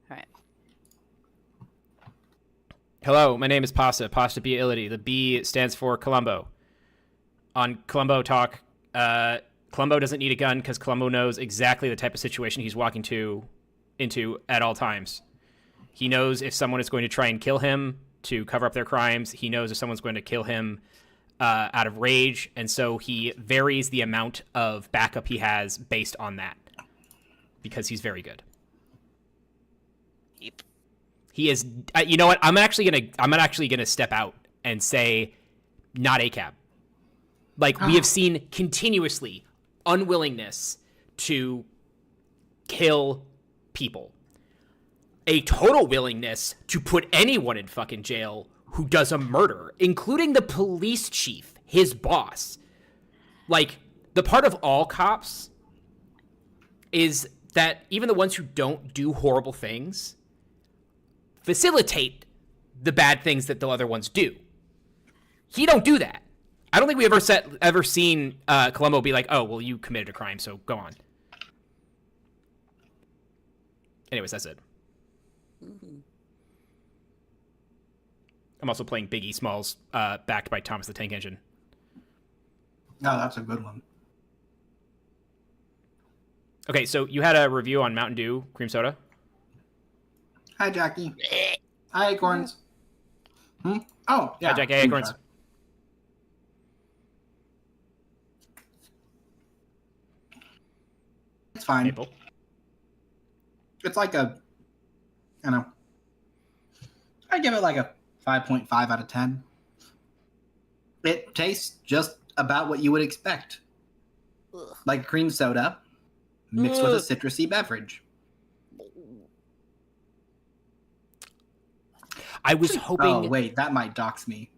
All right. Hello, my name is Pasta. Pasta B Ility. The B stands for Columbo. On Columbo Talk, Columbo doesn't need a gun because Columbo knows exactly the type of situation he's walking into at all times. He knows if someone is going to try and kill him to cover up their crimes. He knows if someone's going to kill him out of rage, and so he varies the amount of backup he has based on that because he's very good. Yep. He is. You know what? I'm actually gonna step out and say, not ACAB. Like we have seen continuously unwillingness to kill people, a total willingness to put anyone in fucking jail who does a murder, including the police chief, his boss. Like the part of all cops is that even the ones who don't do horrible things facilitate the bad things that the other ones do. He don't do that. I don't think we ever seen Columbo be like, oh, well, you committed a crime, so go on. Anyways, that's it. Mm-hmm. I'm also playing Biggie Smalls, backed by Thomas the Tank Engine. Oh, that's a good one. Okay, so you had a review on Mountain Dew cream soda. Hi, Jackie. Hi, Acorns. Oh, yeah. Hi, Jackie. Hi, Acorns. It's fine. Maple. It's like a, I don't know. I give it like a 5.5 out of 10. It tastes just about what you would expect. Ugh. Like cream soda mixed with a citrusy beverage. I was hoping... Oh, wait, that might dox me.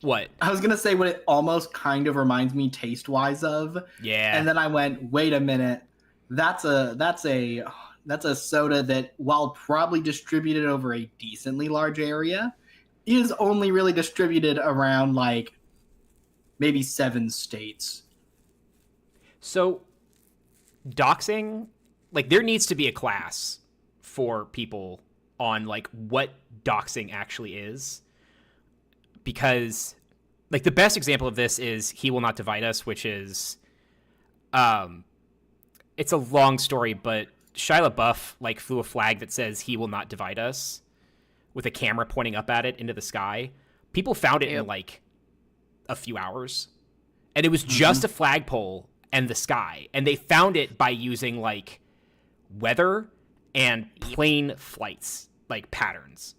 What? I was going to say what it almost kind of reminds me taste-wise of. Yeah. And then I went, wait a minute. That's a soda that, while probably distributed over a decently large area, is only really distributed around, like, maybe 7 states. So, doxing, like, there needs to be a class for people on, like, what doxing actually is. Because, like, the best example of this is He Will Not Divide Us, which is, it's a long story, but Shia LaBeouf, like, flew a flag that says He Will Not Divide Us with a camera pointing up at it into the sky. People found it in, like, a few hours. And it was just a flagpole and the sky. And they found it by using, like, weather and plane flights, like, patterns.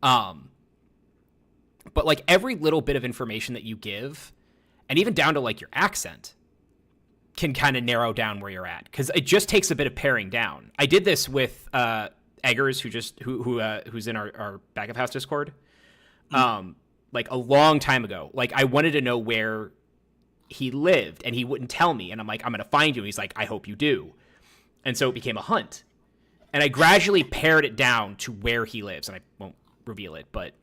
But, like, every little bit of information that you give, and even down to, like, your accent, can kind of narrow down where you're at. Because it just takes a bit of paring down. I did this with Eggers, who's in our Back of House Discord, like, a long time ago. Like, I wanted to know where he lived, and he wouldn't tell me. And I'm like, I'm going to find you. And he's like, I hope you do. And so it became a hunt. And I gradually pared it down to where he lives. And I won't reveal it, but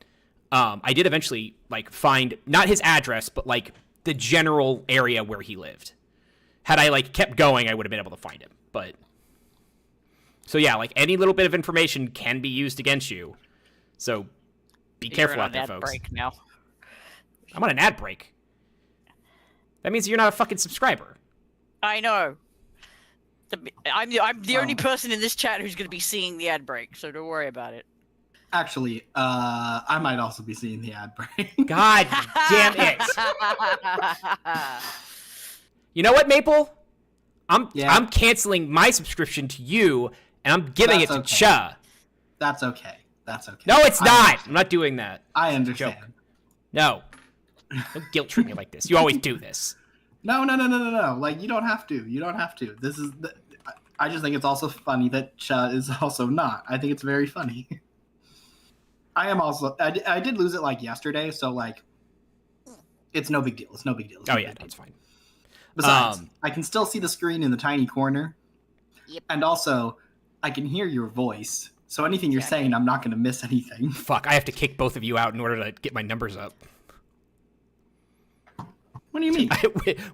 I did eventually, like, find not his address, but, like, the general area where he lived. Had I, like, kept going, I would have been able to find him. But so yeah, like, any little bit of information can be used against you. So be careful out there, folks. Break now. I'm on an ad break. That means you're not a fucking subscriber. I know. I'm the only person in this chat who's going to be seeing the ad break, so don't worry about it. Actually, I might also be seeing the ad break. God damn it. You know what, Maple? I'm canceling my subscription to you, and I'm giving it to Cha. That's okay. That's okay. No, it's not. I'm not doing that. I understand. Joke. No. Don't guilt trip me like this. You always do this. No. Like, you don't have to. You don't have to. I just think it's also funny that Cha is also not. I think it's very funny. I am also... I did lose it, like, yesterday, so, like, it's no big deal. It's no big deal. Oh, yeah, that's fine. Besides, I can still see the screen in the tiny corner. Yep. And also, I can hear your voice. So anything you're saying, I'm not going to miss anything. Fuck, I have to kick both of you out in order to get my numbers up. What do you mean?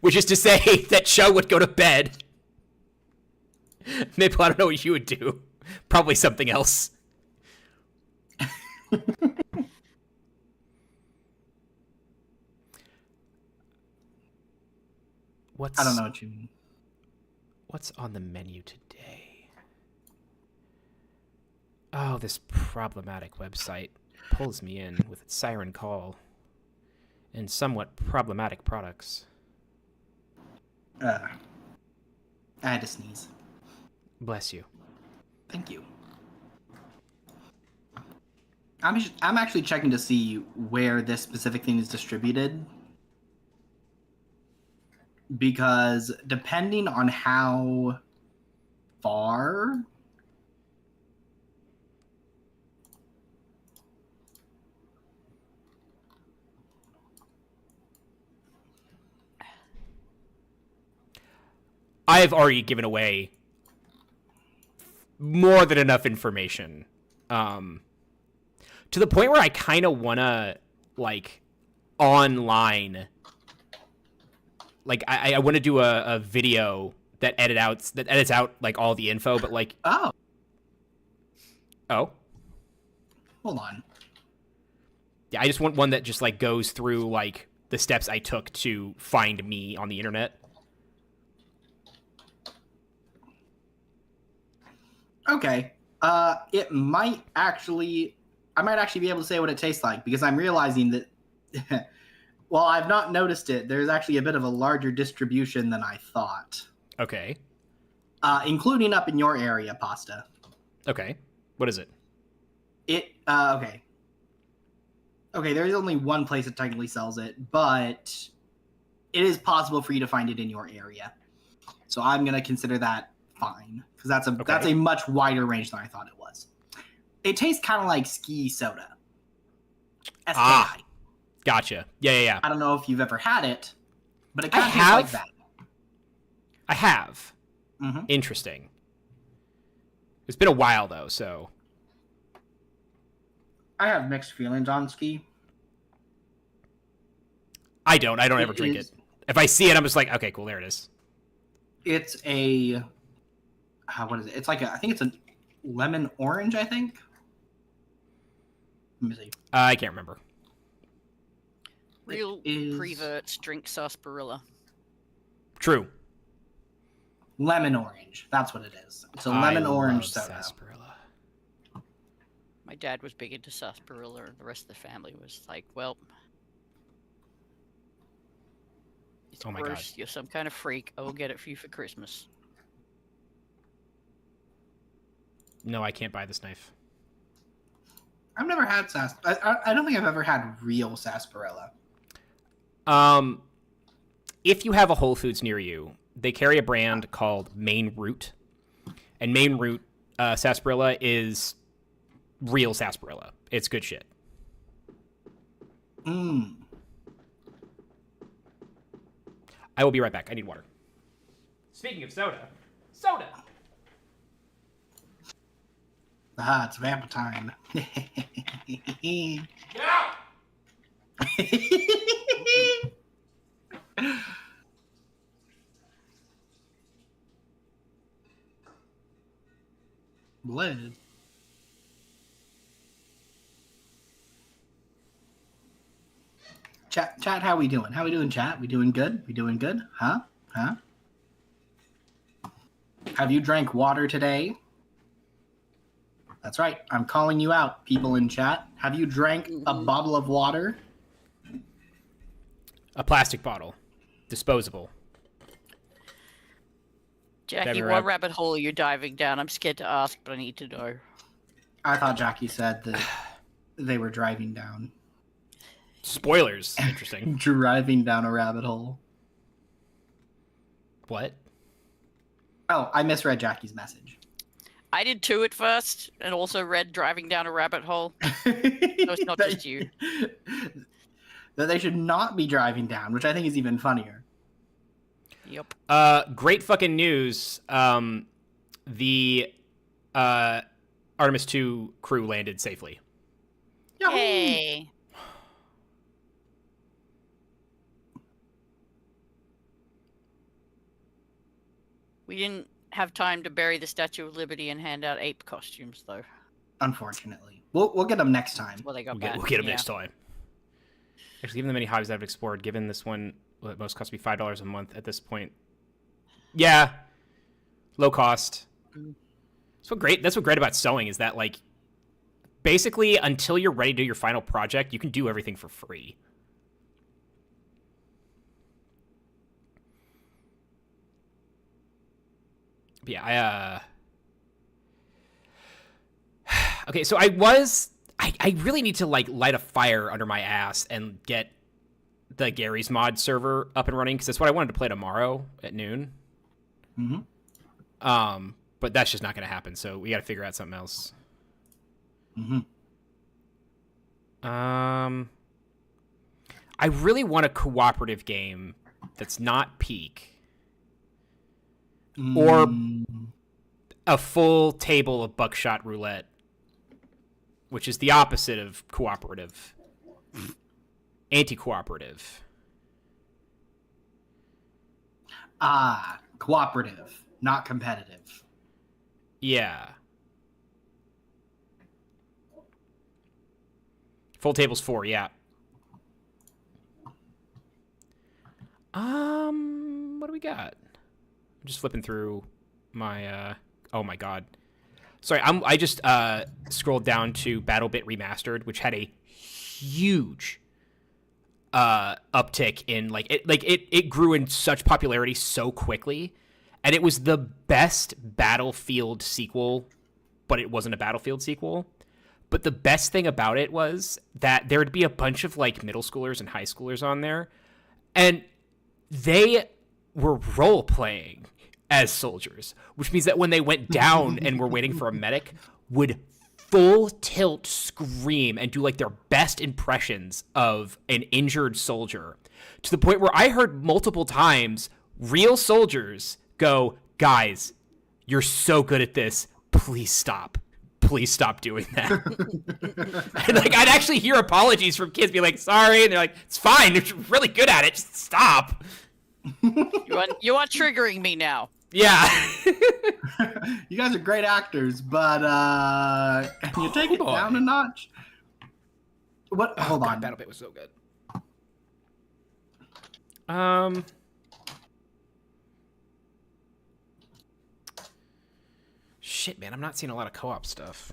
Which is to say that Cho would go to bed. Maple, I don't know what you would do. Probably something else. I don't know what you mean. What's on the menu today? Oh, this problematic website pulls me in with its siren call and somewhat problematic products. I had to sneeze. Bless you. Thank you. I'm actually checking to see where this specific thing is distributed. Because depending on how far... I have already given away more than enough information. To the point where I kind of want to, like, online... Like, I want to do a video that edits out, like, all the info, but, like... Oh. Oh? Hold on. Yeah, I just want one that just, like, goes through, like, the steps I took to find me on the internet. Okay. It might actually... I might actually be able to say what it tastes like, because I'm realizing that... Well, I've not noticed it. There's actually a bit of a larger distribution than I thought. Okay. Including up in your area, Pasta. Okay. What is it? Okay. Okay, there's only one place that technically sells it, but it is possible for you to find it in your area. So I'm going to consider that fine, because that's a much wider range than I thought it was. It tastes kind of like ski soda. SKI. Ah. Gotcha. Yeah. I don't know if you've ever had it, but it kind of I have. tastes like that. I have. Mm-hmm. Interesting. It's been a while, though, so... I have mixed feelings on ski. I don't ever drink it. If I see it, I'm just like, okay, cool, there it is. It's a... what is it? It's like I think it's a lemon orange, I think. Let me see. I can't remember. Real preverts drink sarsaparilla. True. Lemon orange. That's what it is. It's a lemon orange soda. Sarsaparilla. My dad was big into sarsaparilla, and the rest of the family was like, well... It's Oh my gross. God. You're some kind of freak. I will get it for you for Christmas. No, I can't buy this knife. I've never had I don't think I've ever had real sarsaparilla. If you have a Whole Foods near you, they carry a brand called Maine Root. And Maine Root sarsaparilla is real sarsaparilla. It's good shit. Mmm. I will be right back. I need water. Speaking of soda. Soda! Ah, it's vamp time. Get out! Bled. Chat, how we doing? How we doing, chat? We doing good? We doing good? Huh? Have you drank water today? That's right. I'm calling you out, people in chat. Have you drank a bottle of water? A plastic bottle. Disposable. Jackie, what rabbit hole are you diving down? I'm scared to ask, but I need to know. I thought Jackie said that they were driving down. Spoilers. Interesting. Driving down a rabbit hole. What? Oh, I misread Jackie's message. I did too at first, and also read driving down a rabbit hole. So it's not just you. That they should not be driving down, which I think is even funnier. Yep. Great fucking news. The Artemis 2 crew landed safely. Yahoo! Hey. have time to bury the Statue of Liberty and hand out ape costumes, though. Unfortunately, we'll get them next time. Well, they got We'll get them next time. Actually, given the many hobbies I've explored, given this one, well, it most cost me $5 a month at this point. Yeah, low cost. That's what great about sewing is that, like, basically until you're ready to do your final project, you can do everything for free. But yeah, okay, so I really need to, like, light a fire under my ass and get the Gary's Mod server up and running, because that's what I wanted to play tomorrow at noon. Mm-hmm. But that's just not going to happen, so we got to figure out something else. Mm-hmm. I really want a cooperative game that's not Peak. Or a full table of buckshot roulette, which is the opposite of cooperative. Anti-cooperative. Cooperative, not competitive. Yeah. Full table's 4, yeah. What do we got? I'm just flipping through my, oh my god. Sorry, I just scrolled down to BattleBit Remastered, which had a huge uptick in, it grew in such popularity so quickly, and it was the best Battlefield sequel, but it wasn't a Battlefield sequel. But the best thing about it was that there would be a bunch of, like, middle schoolers and high schoolers on there, and they were role-playing as soldiers, which means that when they went down and were waiting for a medic, would full tilt scream and do, like, their best impressions of an injured soldier, to the point where I heard multiple times real soldiers go, "Guys, you're so good at this. Please stop. Please stop doing that." And, like, I'd actually hear apologies from kids, be like, "Sorry," and they're like, "It's fine. You're really good at it. Just stop." You are triggering me now. Yeah. You guys are great actors, but can you take it down a notch? What? Hold on. BattleBit was so good. Shit, man, I'm not seeing a lot of co-op stuff.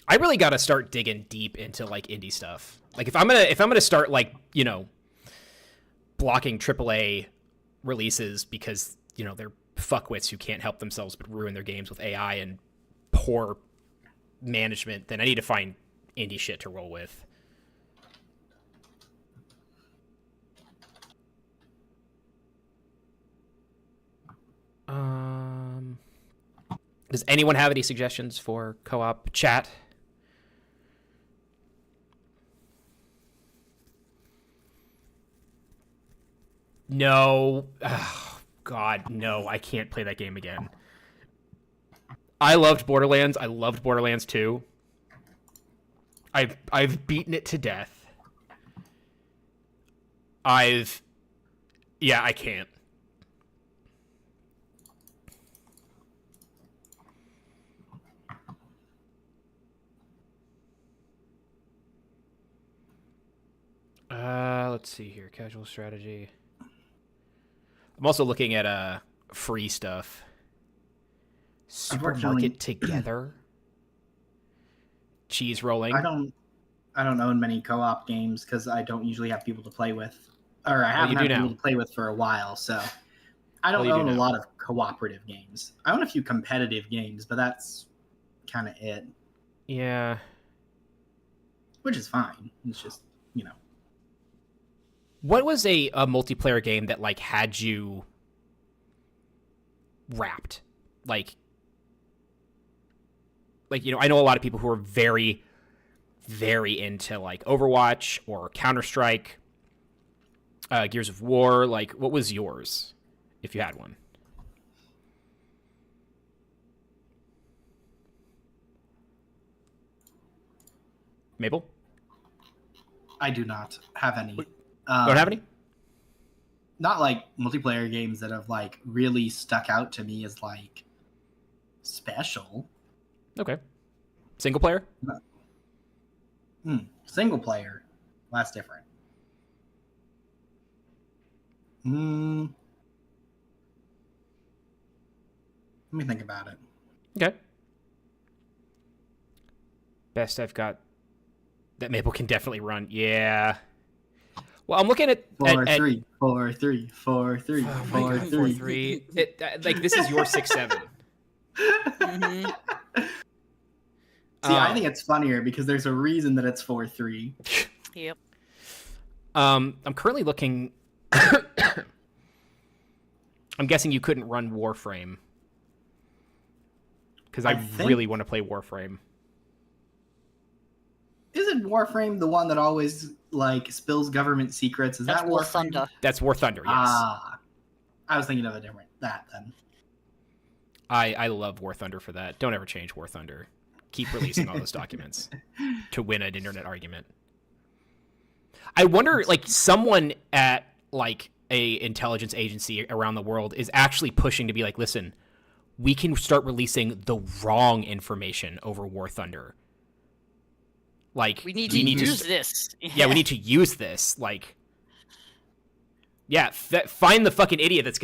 I really got to start digging deep into, like, indie stuff. Like, if I'm gonna start, like, you know, blocking AAA releases because, you know, they're fuckwits who can't help themselves but ruin their games with AI and poor management, then I need to find indie shit to roll with. Does anyone have any suggestions for co-op chat? No. Oh, God, no. I can't play that game again. I loved Borderlands. I loved Borderlands 2. I've beaten it to death. Yeah, I can't. Let's see here. Casual strategy. I'm also looking at free stuff. Supermarket Together. Cheese rolling. I don't own many co-op games because I don't usually have people to play with, or I haven't had people to play with for a while. So I don't own a lot of cooperative games. I own a few competitive games, but that's kind of it. Yeah. Which is fine. It's just, you know. What was a multiplayer game that, like, had you wrapped? Like, you know, I know a lot of people who are very, very into, like, Overwatch or Counter-Strike, Gears of War. Like, what was yours, if you had one? Mabel? I do not have any. Don't have any? Not like multiplayer games that have like really stuck out to me as like special. Okay. Single player? Single player. Well, that's different. Let me think about it. Okay. Best I've got that Maple can definitely run. Yeah. Well, I'm looking at 4-3, 4-3, 4-3, Oh my God, 4-3. 4-3. Like this is your 6-7. Mhm. See, I think it's funnier because there's a reason that it's 4-3. Yep. I'm currently looking. I'm guessing you couldn't run Warframe because I really want to play Warframe. Isn't Warframe the one that always like spills government secrets? Is That's that War Warframe? Thunder. That's War Thunder. Yes. Ah, I was thinking of a different that then. I love War Thunder for that. Don't ever change War Thunder. Keep releasing all those documents to win an internet argument. I wonder, like, someone at like a intelligence agency around the world is actually pushing to be like, listen, we can start releasing the wrong information over War Thunder. Like, We need to use this. Yeah, we need to use this. Like, yeah, find the fucking idiot that's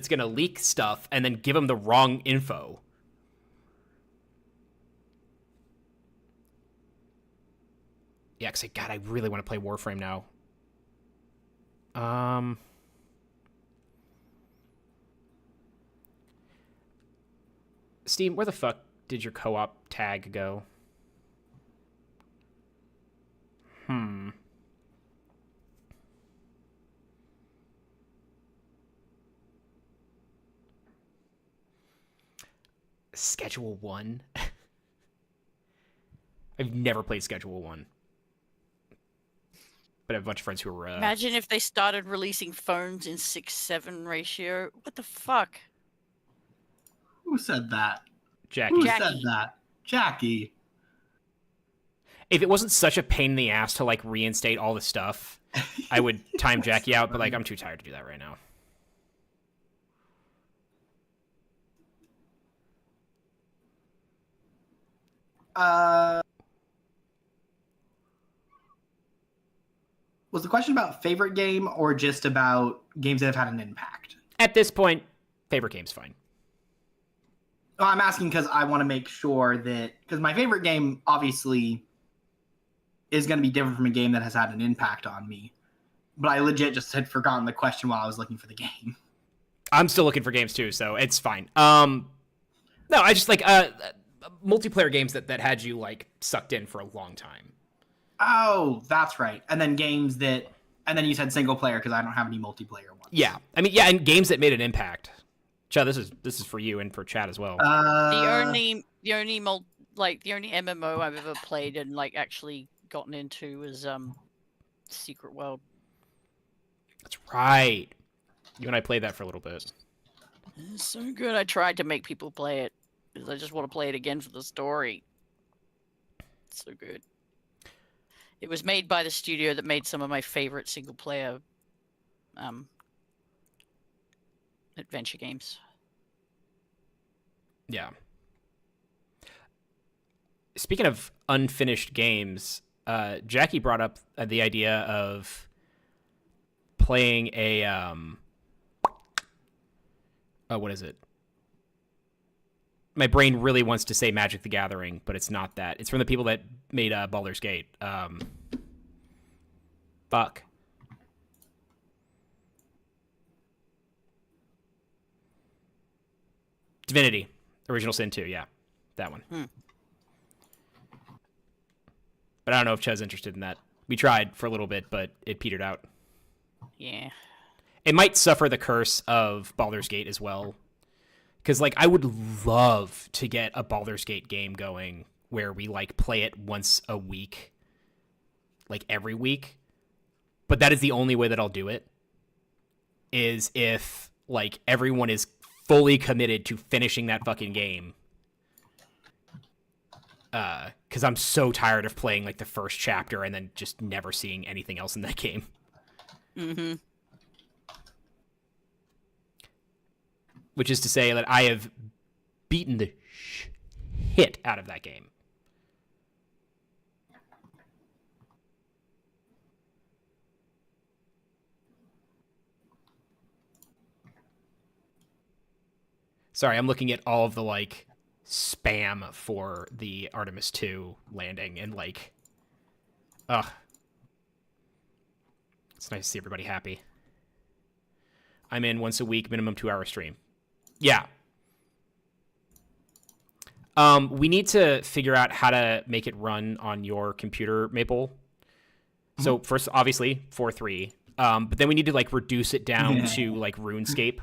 gonna leak stuff and then give him the wrong info. Yeah, because God, I really want to play Warframe now. Steam, where the fuck did your co-op tag go? Schedule 1? I've never played Schedule 1. But I have a bunch of friends who are... Imagine if they started releasing phones in 6-7 ratio. What the fuck? Who said that? Jackie. Who said that? Jackie. If it wasn't such a pain in the ass to, like, reinstate all the stuff, I would time Jackie out, but, like, I'm too tired to do that right now. Was the question about favorite game or just about games that have had an impact? At this point, favorite game's fine. Oh, I'm asking because I want to make sure that... Because my favorite game, obviously, is going to be different from a game that has had an impact on me. But I legit just had forgotten the question while I was looking for the game. I'm still looking for games, too, so it's fine. No, I just, like, multiplayer games that had you, like, sucked in for a long time. Oh, that's right. And then games that... And then you said single player because I don't have any multiplayer ones. Yeah. I mean, yeah, and games that made an impact. Chad, this is for you and for Chad as well. The only MMO I've ever played and like actually gotten into was Secret World. That's right. You and I played that for a little bit. It's so good. I tried to make people play it because I just want to play it again for the story. It's so good. It was made by the studio that made some of my favorite single player adventure games. Yeah. Speaking of unfinished games, Jackie brought up the idea of playing a what is it? My brain really wants to say Magic the Gathering, but it's not that. It's from the people that made Baldur's Gate. Fuck. Divinity. Original Sin 2, yeah. That one. But I don't know if Chad's interested in that. We tried for a little bit, but it petered out. Yeah. It might suffer the curse of Baldur's Gate as well. Because, like, I would love to get a Baldur's Gate game going where we, like, play it once a week. Like, every week. But that is the only way that I'll do it. Is if, like, everyone is fully committed to finishing that fucking game. Because because I'm so tired of playing like the first chapter and then just never seeing anything else in that game. Mm-hmm. Which is to say that I have beaten the shit out of that game. Sorry, I'm looking at all of the like spam for the Artemis 2 landing and like, ugh. It's nice to see everybody happy. I'm in once a week, minimum 2-hour stream. Yeah. We need to figure out how to make it run on your computer, Maple. So first, obviously, 4.3. But then we need to like reduce it down to like RuneScape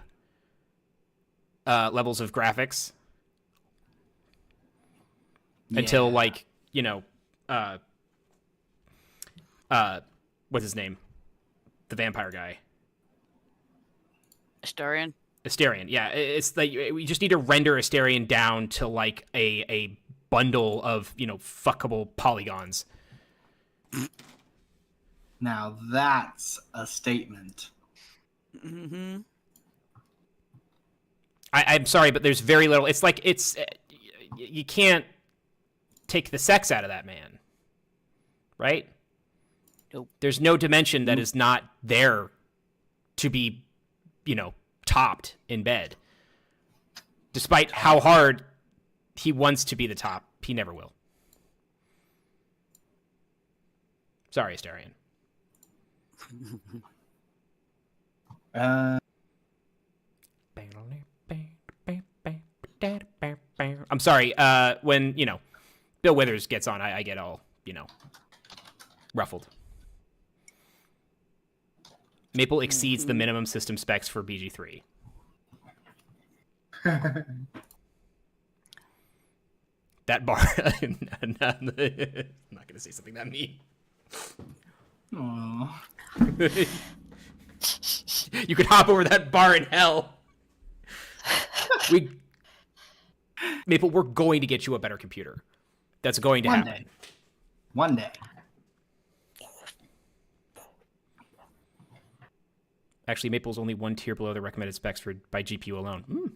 levels of graphics until like, you know, what's his name? The vampire guy. Astarion? Astarion, yeah. It's like we just need to render Astarion down to like a bundle of, you know, fuckable polygons. Now that's a statement. Mm-hmm. I'm sorry, but there's very little. It's like you can't take the sex out of that man, right? Nope. There's no dimension that is not there to be, you know, topped in bed. Despite how hard he wants to be the top, he never will. Sorry, Astarion. I'm sorry. When, you know, Bill Withers gets on, I get all, you know, ruffled. Maple exceeds the minimum system specs for BG3. That bar. I'm not going to say something that mean. Aww. You could hop over that bar in hell. Maple, we're going to get you a better computer. That's going to happen. One day. Actually, Maple's only one tier below the recommended specs by GPU alone.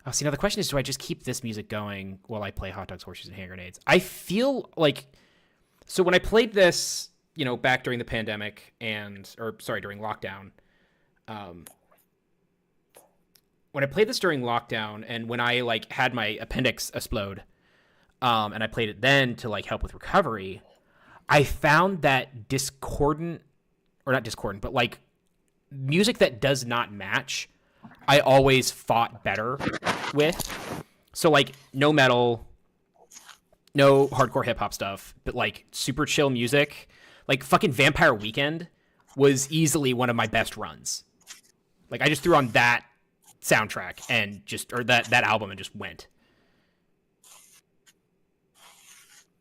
Oh, see, now the question is, do I just keep this music going while I play Hot Dogs, Horseshoes, and Hand Grenades? I feel like... So when I played this, you know, back during the pandemic during lockdown, when I played this during lockdown and when I, like, had my appendix explode, and I played it then to, like, help with recovery, I found that not discordant, but, like, music that does not match, I always fought better with. So, like, no metal, no hardcore hip-hop stuff, but, like, super chill music. Like, fucking Vampire Weekend was easily one of my best runs. Like, I just threw on that soundtrack and that album and just went.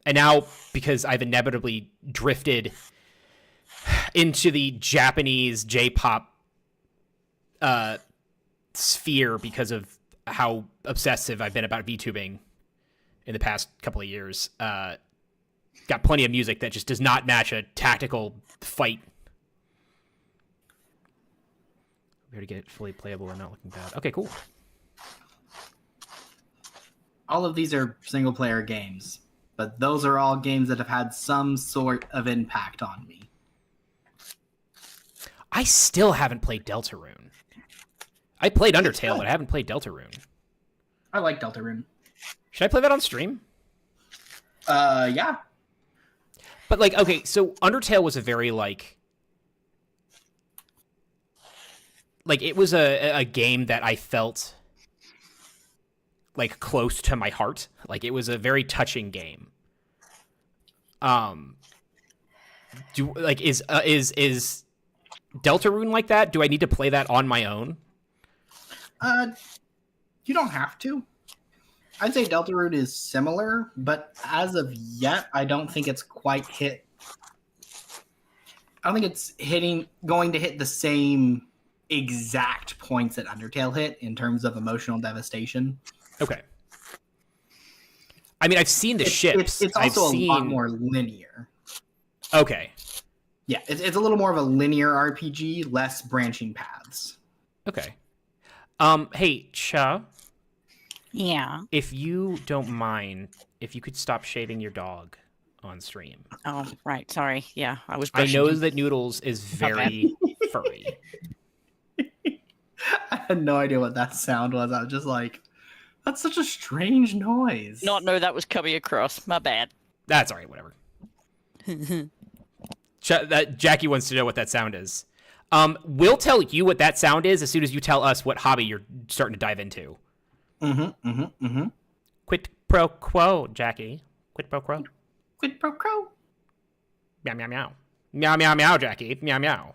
And now, because I've inevitably drifted into the Japanese J-pop sphere because of how obsessive I've been about VTubing in the past couple of years, got plenty of music that just does not match a tactical fight. We already get it fully playable and not looking bad. Okay, cool. All of these are single-player games, but those are all games that have had some sort of impact on me. I still haven't played Deltarune. I played Undertale, but I haven't played Deltarune. I like Deltarune. Should I play that on stream? Yeah. But, like, okay, so Undertale was a very, like, it was a game that I felt, like, close to my heart. Like, it was a very touching game. Is Deltarune like that? Do I need to play that on my own? You don't have to. I'd say Deltarune is similar, but as of yet, I don't think it's quite hit. I don't think it's going to hit the same exact points that Undertale hit in terms of emotional devastation. Okay. I mean, I've seen the ships. It's also a lot more linear. Okay. Yeah, it's a little more of a linear RPG, less branching paths. Okay. Hey, Cha. Yeah. If you don't mind, if you could stop shaving your dog on stream. Oh, right. Sorry. Yeah, I was. I know him. that Noodles is very furry. I had no idea what that sound was. I was just like, that's such a strange noise. Not know that was coming across. My bad. That's all right. Whatever. Jackie wants to know what that sound is. We'll tell you what that sound is as soon as you tell us what hobby you're starting to dive into. Quid pro quo, Jackie. Quid pro quo. Quid pro quo. Meow, meow, meow. Meow, meow, meow, Jackie. Meow, meow.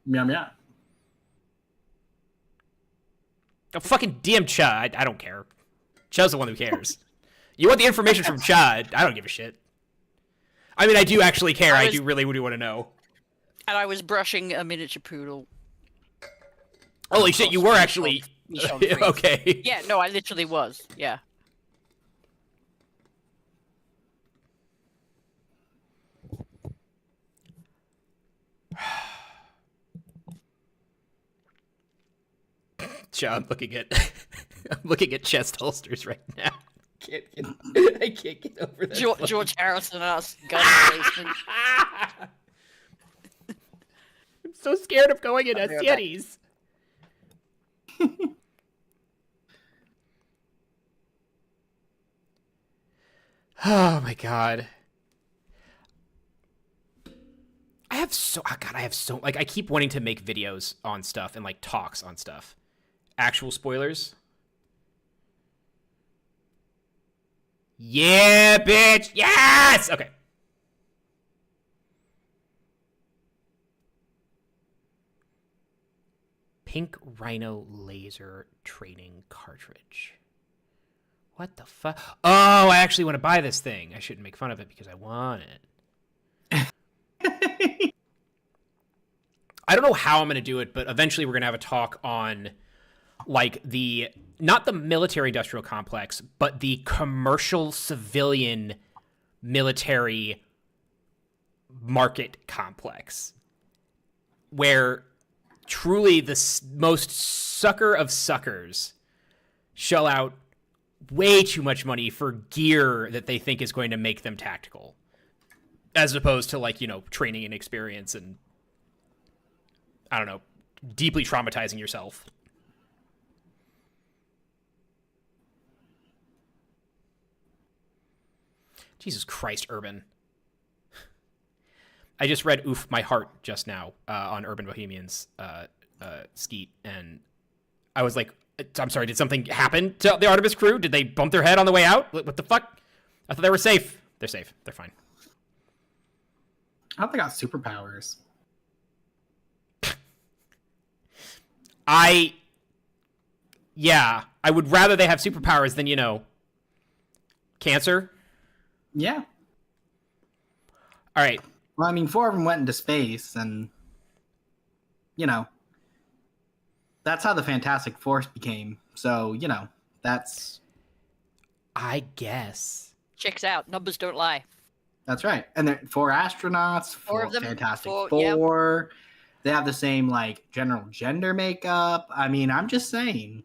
Meow, meow. Oh, fucking DM Cha. I don't care. Cha's the one who cares. You want the information from Cha. I don't give a shit. I mean, I do actually care. I do really want to know. And I was brushing a miniature poodle. Holy shit, you were actually... Okay. Yeah, no, I literally was. Yeah. Cha, I'm looking at chest holsters right now. I can't get over that. George Harrison and us gun racing. I'm so scared of going in Yetis. Oh my god. I have so like I keep wanting to make videos on stuff and like talks on stuff. Actual spoilers. Yeah, bitch. Yes. Okay. Pink Rhino laser training cartridge. What the fuck? Oh, I actually want to buy this thing. I shouldn't make fun of it because I want it. I don't know how I'm going to do it, but eventually we're going to have a talk on like not the military industrial complex, but the commercial civilian military market complex where truly the most sucker of suckers shell out way too much money for gear that they think is going to make them tactical, as opposed to like, training and experience and I don't know, deeply traumatizing yourself. Jesus Christ, Urban. I just read Oof My Heart just now on Urban Bohemian's Skeet, and I was like, I'm sorry, did something happen to the Artemis crew? Did they bump their head on the way out? What the fuck? I thought they were safe. They're safe. They're fine. I hope they got superpowers. I would rather they have superpowers than, cancer. Yeah. All right. Well, I mean, 4 of them went into space, and, that's how the Fantastic Four became. So, that's... I guess. Checks out. Numbers don't lie. That's right. And they're 4 astronauts, 4 of them, Fantastic 4, Four. Yep. They have the same, general gender makeup. I mean, I'm just saying.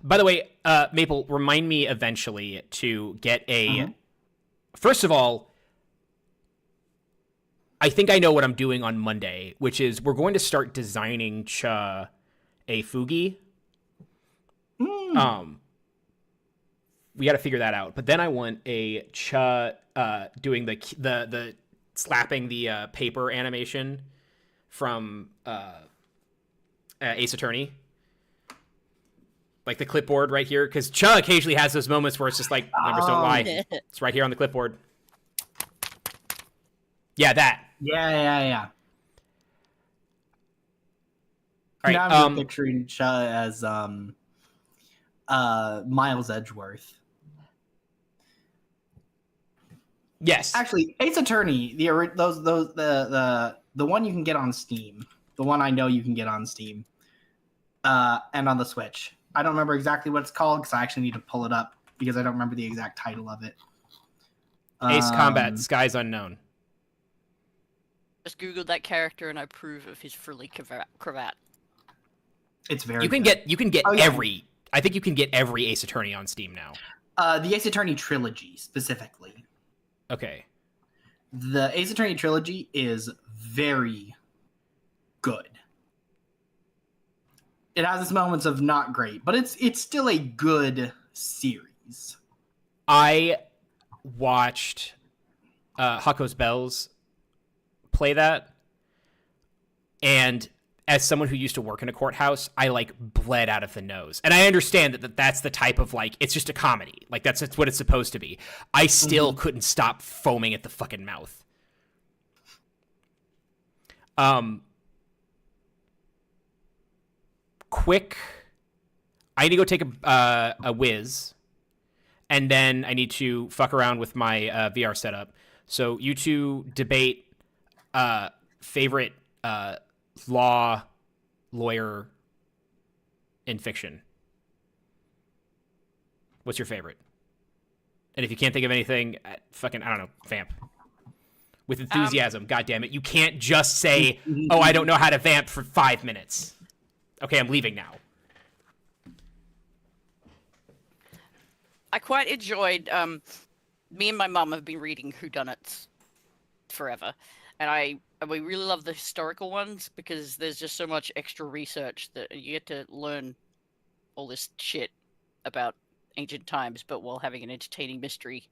By the way, Maple, remind me eventually to get a... First of all, I think I know what I'm doing on Monday, which is we're going to start designing Cha a Fugi. We got to figure that out. But then I want a Cha doing the slapping the paper animation from Ace Attorney. Like the clipboard right here. Because Cha occasionally has those moments where it's just like, numbers don't lie. It's right here on the clipboard. Yeah, that. Yeah. All right, now I'm picturing Cha as Miles Edgeworth. Yes. Actually, Ace Attorney, the one you can get on Steam, the one I know you can get on Steam, and on the Switch. I don't remember exactly what it's called because I actually need to pull it up because I don't remember the exact title of it. Ace Combat, Skies Unknown. Just Googled that character and I approve of his frilly cravat. It's very. You can get Oh, yeah. every. I think you can get every Ace Attorney on Steam now. The Ace Attorney trilogy specifically. Okay. The Ace Attorney trilogy is very good. It has its moments of not great, but it's still a good series. I watched Hako's Bells play that, and as someone who used to work in a courthouse, I like bled out of the nose. And I understand that that's the type of like, it's just a comedy. Like that's what it's supposed to be. I still couldn't stop foaming at the fucking mouth. Quick, I need to go take a whiz, and then I need to fuck around with my VR setup. So you two debate favorite lawyer in fiction. What's your favorite? And if you can't think of anything, fucking, I don't know, vamp. With enthusiasm, goddammit. You can't just say, oh, I don't know how to vamp for 5 minutes. Okay, I'm leaving now. I quite enjoyed, me and my mum have been reading whodunits forever. And we really love the historical ones because there's just so much extra research that you get to learn all this shit about ancient times, but while having an entertaining mystery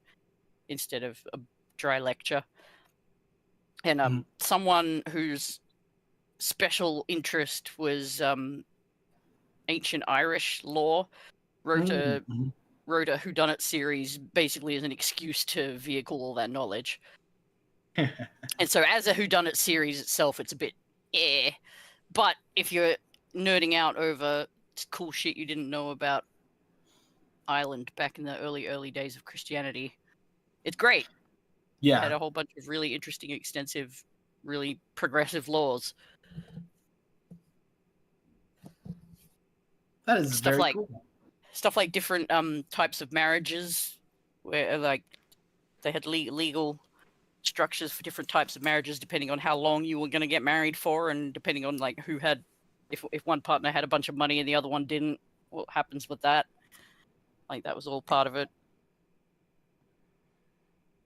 instead of a dry lecture. And someone whose special interest was ancient Irish law wrote a whodunit series basically as an excuse to vehicle all that knowledge. And so as a whodunit series itself, it's a bit but if you're nerding out over cool shit you didn't know about Ireland back in the early days of Christianity, it's great. Yeah. It had a whole bunch of really interesting, extensive, really progressive laws. That is Stuff very like cool. Stuff like different types of marriages, where like they had legal structures for different types of marriages depending on how long you were going to get married for, and depending on like who had, if one partner had a bunch of money and the other one didn't, what happens with that? Like that was all part of it.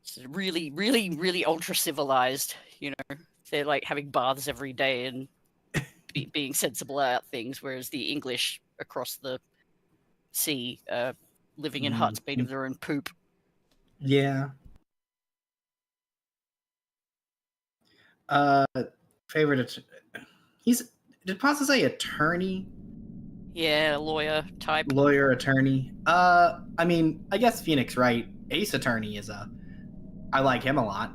It's really, really, really ultra civilized. You know, they're like having baths every day and being sensible about things, whereas the English across the sea, living in huts made of their own poop. Yeah. Favorite. Did Pasta say attorney? Yeah, lawyer type. Lawyer, attorney. I mean, I guess Phoenix Wright, Ace Attorney is I like him a lot.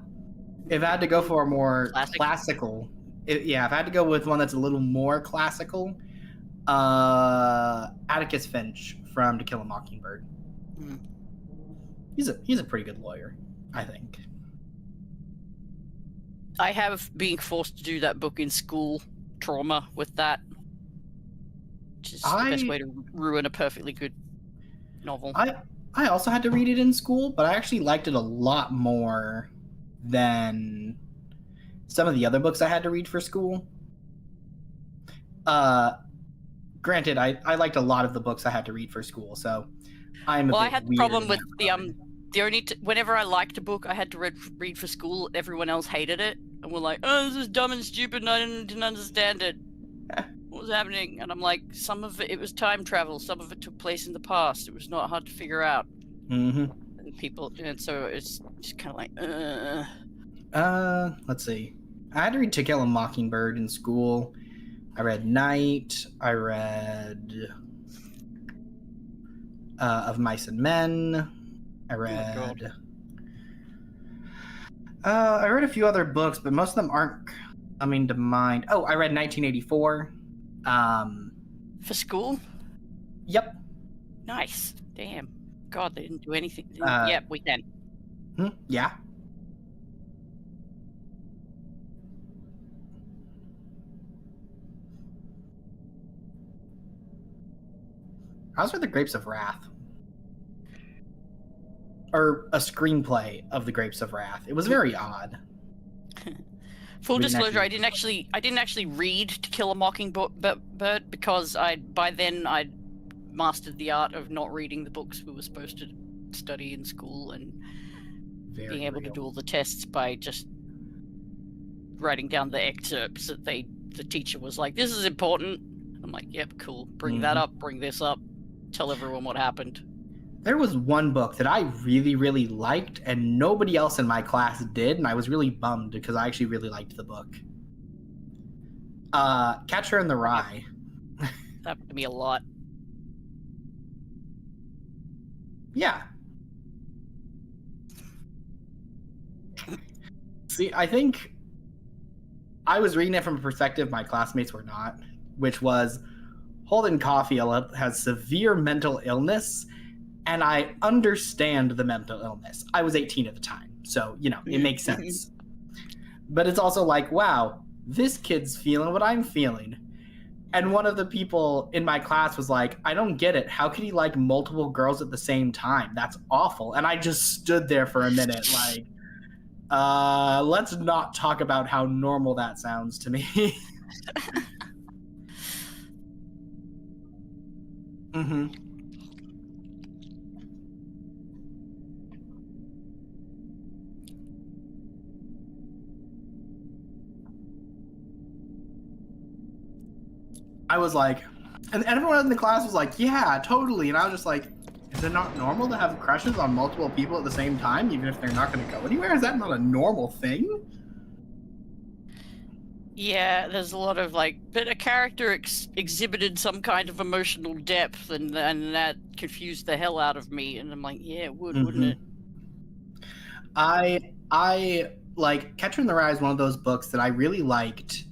If I had to go for a more classical, if I had to go with one that's a little more classical, Atticus Finch from To Kill a Mockingbird. He's a pretty good lawyer, I think. I have been forced to do that book in school, trauma with that, which is the best way to ruin a perfectly good novel. I also had to read it in school, but I actually liked it a lot more than some of the other books I had to read for school. Granted, I liked a lot of the books I had to read for school, so I'm a bit I had the weird problem in with that the only whenever I liked a book I had to read for school, everyone else hated it and were like, "Oh, this is dumb and stupid, and I didn't understand it. What was happening?" And I'm like, some of it was time travel, some of it took place in the past. It was not hard to figure out. And so it's just kind of like, Let's see. I had to read To Kill a Mockingbird in school. I read Night. I read Of Mice and Men. I read a few other books, but most of them aren't coming to mind. Oh, I read 1984. for school? Yep. Nice. Damn. God, they didn't do anything. Uh, Yep, we can. Yeah. How's for the Grapes of Wrath? Or a screenplay of the Grapes of Wrath. It was very odd. Full We didn't disclosure, actually- I didn't actually read To Kill a Mockingbird because by then I'd mastered the art of not reading the books we were supposed to study in school and Very being able to real. do all the tests by just writing down the excerpts that the teacher was like, "This is important." I'm like, "Yep, cool. Bring that up. Bring this up. Tell everyone what happened." There was one book that I really, really liked, and nobody else in my class did, and I was really bummed because I actually really liked the book. Catcher in the Rye. That happened to me a lot. Yeah. See, I think I was reading it from a perspective my classmates were not, which was Holden Caulfield has severe mental illness, and I understand the mental illness. I was 18 at the time, so, it makes sense. But it's also like, wow, this kid's feeling what I'm feeling. And one of the people in my class was like, I don't get it. How could he like multiple girls at the same time? That's awful. And I just stood there for a minute like, let's not talk about how normal that sounds to me. Mm-hmm. I was like, and everyone in the class was like, yeah, totally. And I was just like, is it not normal to have crushes on multiple people at the same time, even if they're not going to go anywhere? Is that not a normal thing? Yeah, there's a lot of but a character exhibited some kind of emotional depth, and that confused the hell out of me. And I'm like, yeah, it would, wouldn't it? I like Catcher in the Rye is one of those books that I really liked,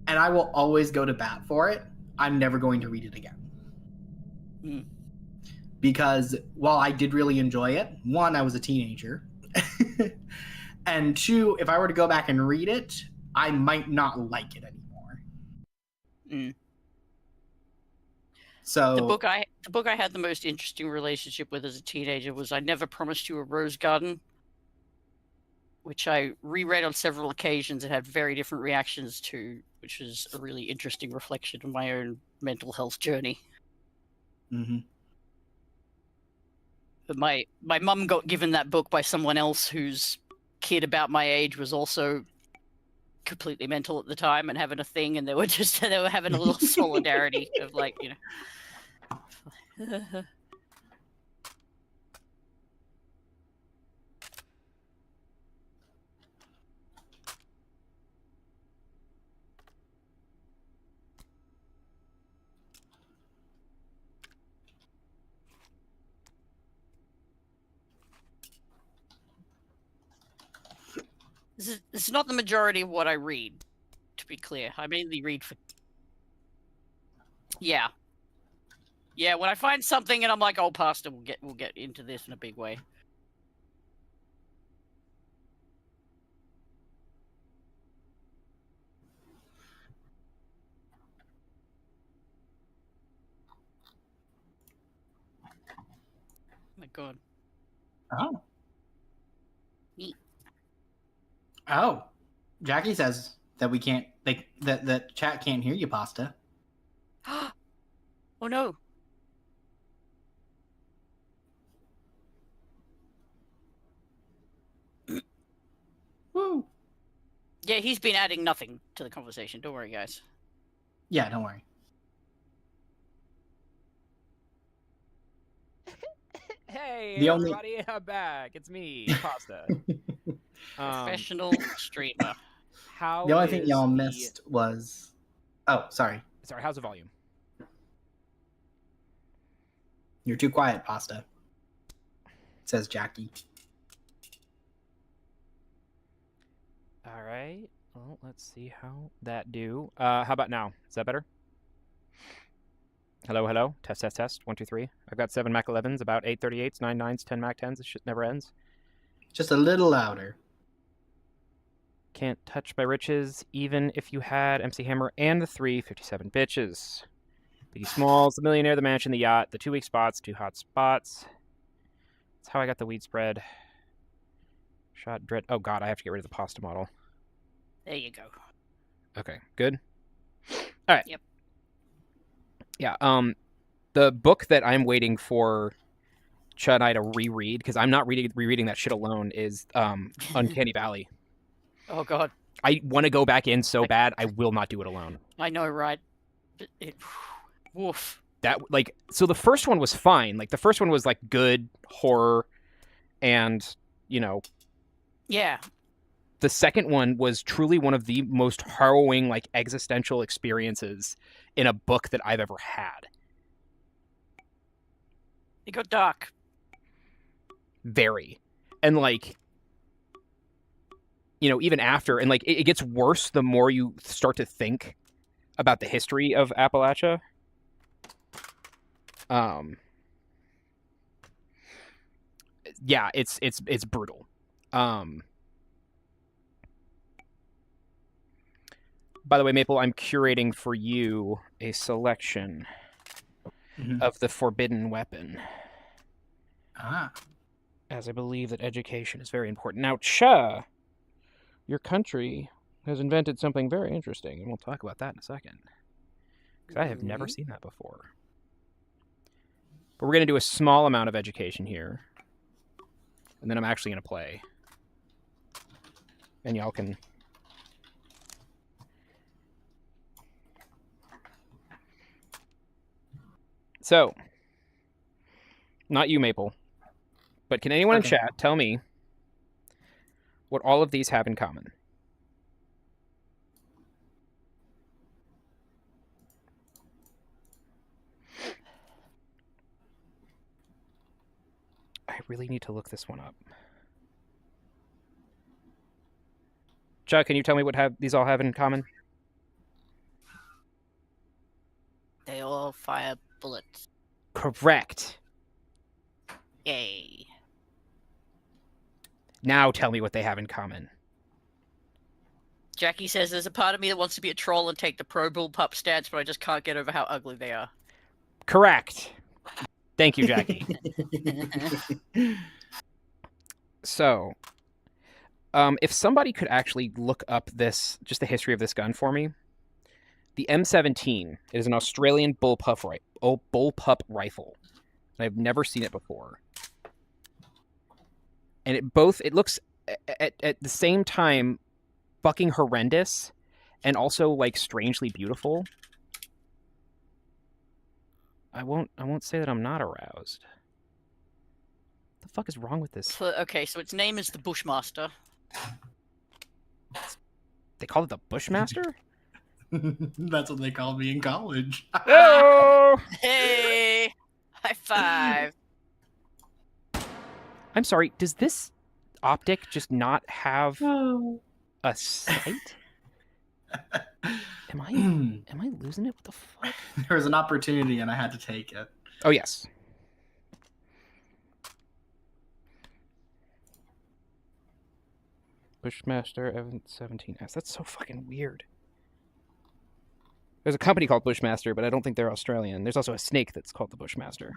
and I will always go to bat for it. I'm never going to read it again. Because while I did really enjoy it, one, I was a teenager. And two, if I were to go back and read it, I might not like it anymore. So the book I had the most interesting relationship with as a teenager was I Never Promised You a Rose Garden, which I reread on several occasions and had very different reactions to, which was a really interesting reflection of my own mental health journey. But my mum got given that book by someone else whose kid about my age was also completely mental at the time and having a thing, and they were having a little solidarity of This is not the majority of what I read, to be clear. I mainly read for... Yeah. Yeah, when I find something and I'm like, oh, Pastor, we'll get into this in a big way. Oh my God. Oh. Neat. Oh. Jackie says that we can't that chat can't hear you, Pasta. Oh no. Woo. Yeah, he's been adding nothing to the conversation. Don't worry, guys. Yeah, don't worry. Hey, The only- everybody, I'm back. It's me, Pasta. Professional streamer. How The only thing is y'all the- missed was... Oh, sorry. Sorry, how's the volume? You're too quiet, Pasta. Says Jackie. All right. Well, let's see how that do. How about now? Is that better? Hello, hello. Test, test, test. 1, 2, 3. I've got 7 Mac 11s, about 8 38s, 9 9s, 10 Mac 10s. This shit never ends. Just a little louder. Can't touch my riches, even if you had MC Hammer and the 357 bitches. Biggie Smalls, the millionaire, the mansion, the yacht, the 2 weak spots, 2 hot spots. That's how I got the weed spread. Shot dread. Oh god, I have to get rid of the pasta model. There you go. Okay, good. All right. Yep. Yeah. The book that I'm waiting for Chud and I to reread, because I'm not rereading that shit alone, is Uncanny Valley. Oh god. I want to go back in so bad. I will not do it alone. I know, right? Woof. That so the first one was fine. Like the first one was like good horror, and Yeah. the second one was truly one of the most harrowing, like existential experiences in a book that I've ever had. It got dark. Very, and like even after, and like it gets worse the more you start to think about the history of Appalachia. Yeah, it's brutal. By the way, Maple, I'm curating for you a selection of the forbidden weapon. Ah. As I believe that education is very important. Now, Cha, your country has invented something very interesting, and we'll talk about that in a second. Because I have never seen that before. But we're going to do a small amount of education here. And then I'm actually going to play. And y'all can... So, not you, Maple, but can anyone in chat tell me what all of these have in common? I really need to look this one up. Chuck, can you tell me what these all have in common? They all fire bullets. Correct. Yay. Now tell me what they have in common. Jackie says there's a part of me that wants to be a troll and take the pro bullpup stance, but I just can't get over how ugly they are. Correct. Thank you, Jackie. So, if somebody could actually look up just the history of this gun for me. The M17 is an Australian bullpup rifle. I've never seen it before. And it looks at the same time fucking horrendous and also like strangely beautiful. I won't say that I'm not aroused. What the fuck is wrong with this? Okay, so its name is the Bushmaster. They call it the Bushmaster? That's what they called me in college. Oh! Hey! High five! I'm sorry, does this optic just not have a sight? Am I losing it? What the fuck? There was an opportunity and I had to take it. Oh, yes. Bushmaster M17S. That's so fucking weird. There's a company called Bushmaster, but I don't think they're Australian. There's also a snake that's called the Bushmaster.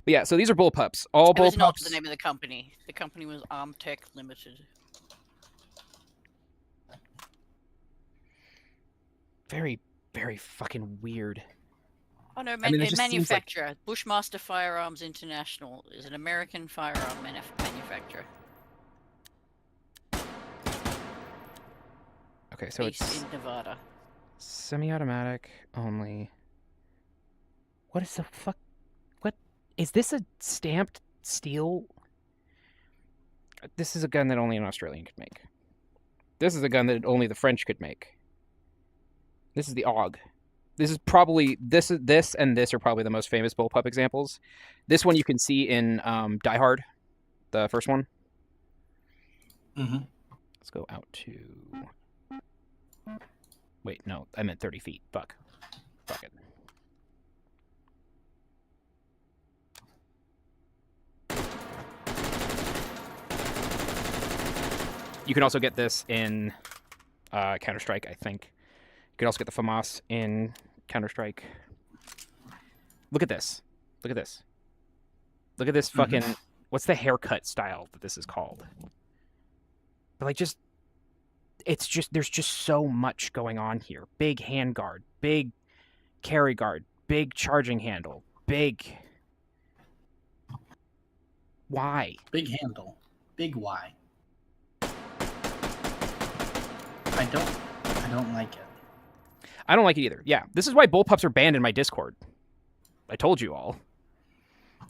But yeah, so these are bullpups. All bullpups. It was not the name of the company. The company was Armtech Limited. Very, very fucking weird. Oh no, I mean, it just seems like- manufacturer. Bushmaster Firearms International is an American firearm manufacturer. Okay, so based it's in Nevada. semi-automatic only. What is the fuck? What is this? A stamped steel? This is a gun that only an Australian could make. This is a gun that only the French could make. This is the AUG. This is probably this and this are probably the most famous bullpup examples. This one you can see in Die Hard, the first one. Mm-hmm. Let's go out to. Wait, no, I meant 30 feet. Fuck it. You can also get this in Counter-Strike, I think. You can also get the FAMAS in Counter-Strike. Look at this. Look at this. Look at this fucking... What's the haircut style that this is called? But like just... It's just... There's just so much going on here. Big handguard. Big carry guard. Big charging handle. Big... Why? Big handle. Big Y. I don't like it. I don't like it either. Yeah, this is why bullpups are banned in my Discord. I told you all.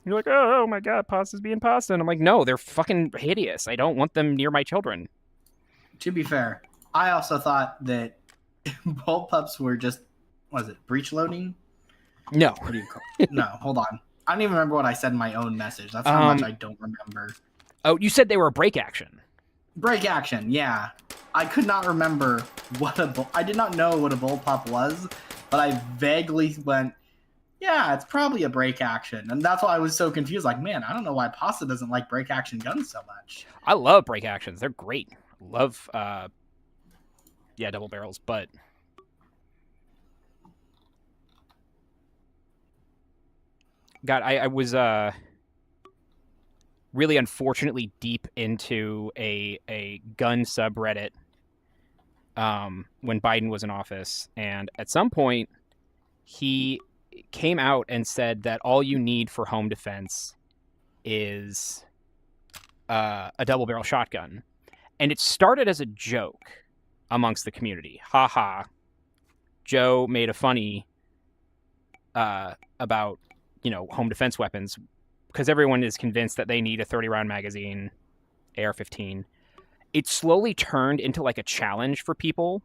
You're like, oh my god, pasta's being pasta. And I'm like, no, they're fucking hideous. I don't want them near my children. To be fair, I also thought that bullpups were just, what is it, breech loading? No. What do you call it? No, hold on. I don't even remember what I said in my own message. That's how much I don't remember. Oh, you said they were a break action. Break action, yeah. I could not remember what I did not know what a bullpup was, but I vaguely went, yeah, it's probably a break action. And that's why I was so confused. Like, man, I don't know why Pasta doesn't like break action guns so much. I love break actions. They're great. Love, double barrels, but... God, I was, really unfortunately deep into a gun subreddit when Biden was in office, and at some point he came out and said that all you need for home defense is a double barrel shotgun, and it started as a joke amongst the community. Haha, Joe made a funny about home defense weapons, because everyone is convinced that they need a 30-round magazine, AR-15. It slowly turned into like a challenge for people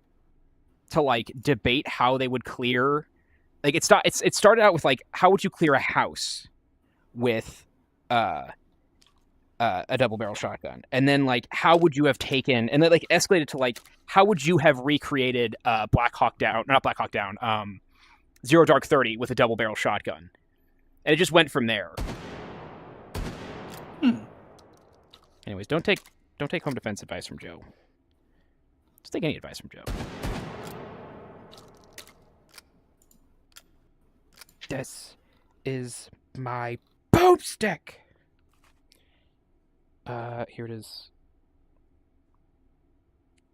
to like debate how they would clear. Like it started out with like, how would you clear a house with a double barrel shotgun, and then like how would you have taken, and then like escalated to like how would you have recreated Zero Dark 30 with a double barrel shotgun, and it just went from there. Anyways, don't take home defense advice from Joe. Just take any advice from Joe. This is my boomstick. Here it is.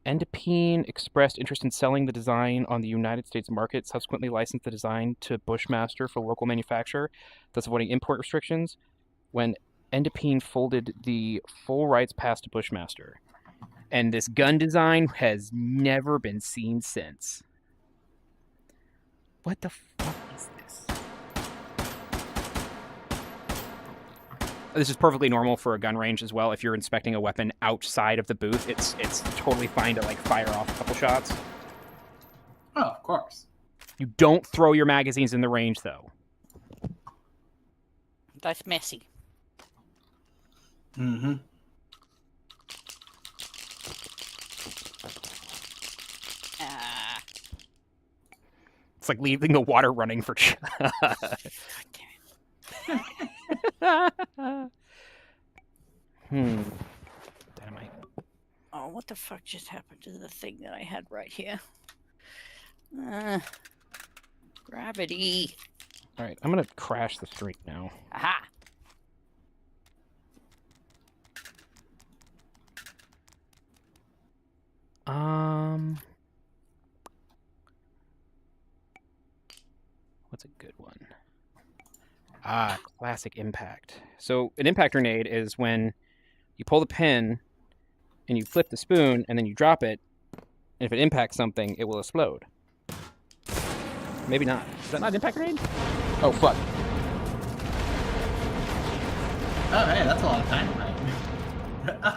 Endopine expressed interest in selling the design on the United States market, subsequently licensed the design to Bushmaster for local manufacture, thus avoiding import restrictions. When Endopine folded the full rights past to Bushmaster, and this gun design has never been seen since. What the fuck is this? This is perfectly normal for a gun range as well. If you're inspecting a weapon outside of the booth, it's totally fine to like fire off a couple shots. Oh, of course. You don't throw your magazines in the range, though. That's messy. Mm-hmm. It's like leaving the water running for... Dynamite. Oh, what the fuck just happened to the thing that I had right here? Gravity. All right, I'm gonna crash the streak now. Aha! What's a good one? Classic impact. So an impact grenade is when you pull the pin and you flip the spoon and then you drop it, and if it impacts something, it will explode. Maybe not. Is that not an impact grenade? Oh, fuck. Oh, hey, that's a lot of dynamite.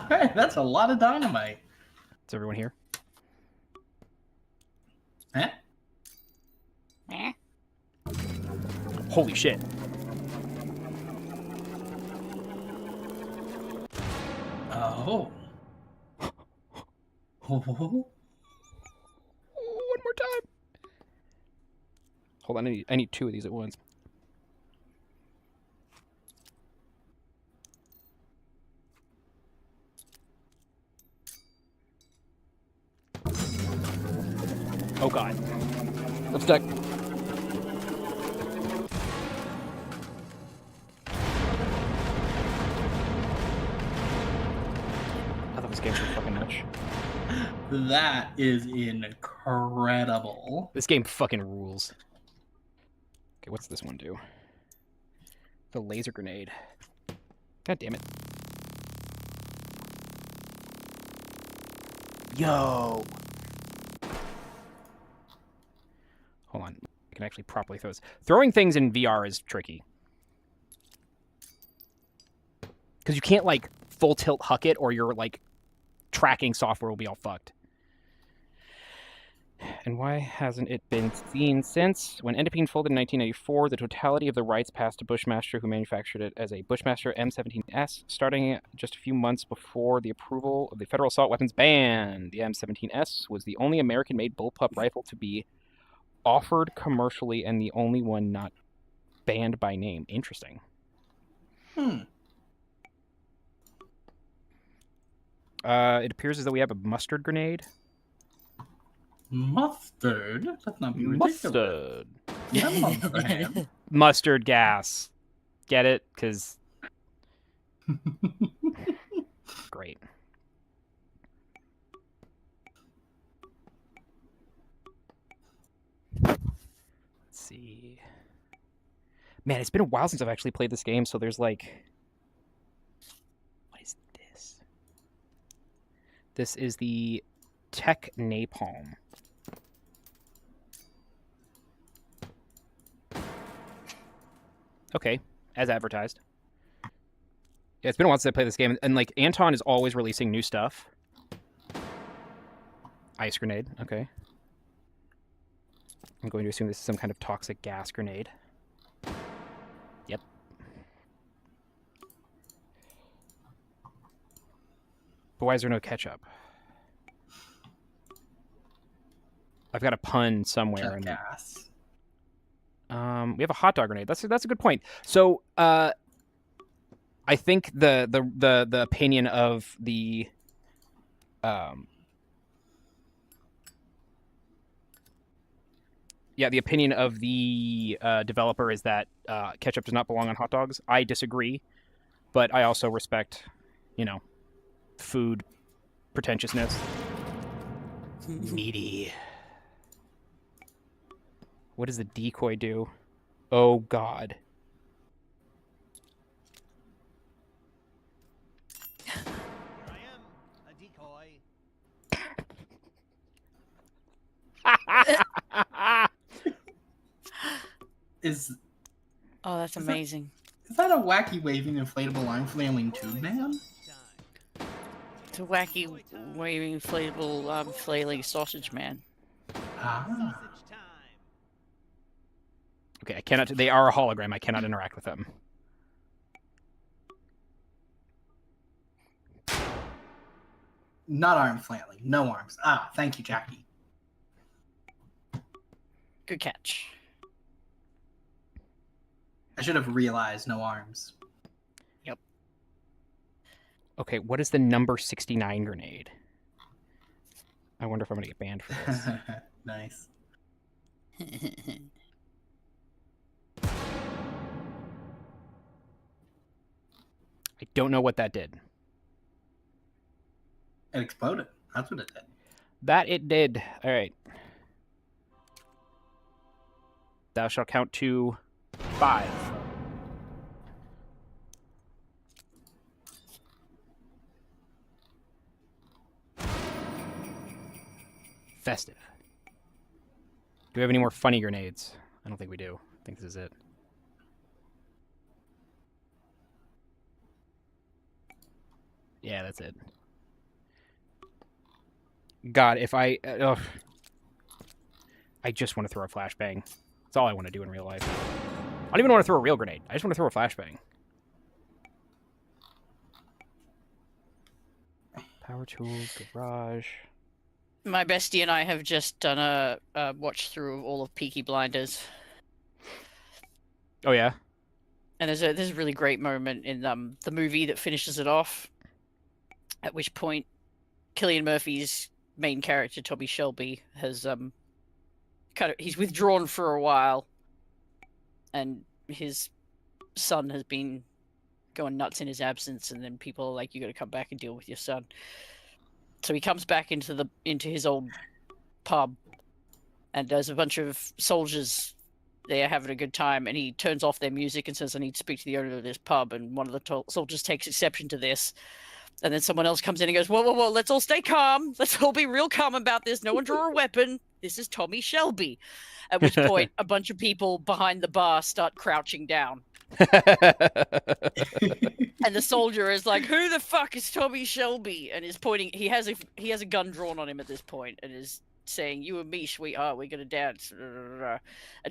Hey, that's a lot of dynamite. Is everyone here? Eh? Eh? Holy shit. Oh. One more time. Hold on, I need two of these at once. Oh god. I'm stuck. I thought this game was fucking nuts. That is incredible. This game fucking rules. Okay, what's this one do? The laser grenade. God damn it. Yo! Hold on. I can actually properly throw this. Throwing things in VR is tricky. Because you can't, like, full tilt huck it or your, like, tracking software will be all fucked. And why hasn't it been seen since? When Endopine folded in 1994, the totality of the rights passed to Bushmaster, who manufactured it as a Bushmaster M17S, starting just a few months before the approval of the federal assault weapons ban. The M17S was the only American-made bullpup rifle to be offered commercially and the only one not banned by name. Interesting. It appears as though we have a mustard grenade. Mustard? That's not be ridiculous. Mustard. Yeah, mustard. Mustard gas. Get it? Because... Great. Let's see. Man, it's been a while since I've actually played this game, so there's like... What is this? This is the Tech Napalm. Okay, as advertised. Yeah, it's been a while since I played this game, and like Anton is always releasing new stuff. Ice grenade, okay. I'm going to assume this is some kind of toxic gas grenade. Yep. But why is there no ketchup? I've got a pun somewhere. Check gas. We have a hot dog grenade. That's a good point. So I think the opinion of the the opinion of the developer is that ketchup does not belong on hot dogs. I disagree, but I also respect, food pretentiousness. Meaty. What does the decoy do? Oh, God. Here I am, a decoy. Oh, that's amazing. Is that a wacky waving inflatable line flailing tube man? It's a wacky, waving, inflatable, flailing sausage man. Ah. Okay, I cannot. They are a hologram. I cannot interact with them. Not arm flailing. No arms. Ah, thank you, Jackie. Good catch. I should have realized no arms. Yep. Okay, what is the number 69 grenade? I wonder if I'm going to get banned for this. Nice. I don't know what that did. It exploded. That's what it did. That it did. All right. Thou shalt count to 5. Festive. Do we have any more funny grenades? I don't think we do. I think this is it. Yeah, that's it. God, if I just want to throw a flashbang. That's all I want to do in real life. I don't even want to throw a real grenade. I just want to throw a flashbang. Power tools, garage. My bestie and I have just done a watch through of all of Peaky Blinders. Oh yeah. And there's a really great moment in the movie that finishes it off. At which point, Cillian Murphy's main character, Tommy Shelby, has he's withdrawn for a while, and his son has been going nuts in his absence, and then people are like, "You got to come back and deal with your son." So he comes back into his old pub, and there's a bunch of soldiers there having a good time, and he turns off their music and says, "I need to speak to the owner of this pub." And one of the soldiers takes exception to this, and then someone else comes in and goes, "Whoa, whoa, whoa! Let's all stay calm. Let's all be real calm about this. No one draw a weapon. This is Tommy Shelby." At which point, a bunch of people behind the bar start crouching down. And the soldier is like, "Who the fuck is Tommy Shelby?" And is pointing. He has a gun drawn on him at this point, and is saying, "You and me, sweetheart, we're gonna dance." And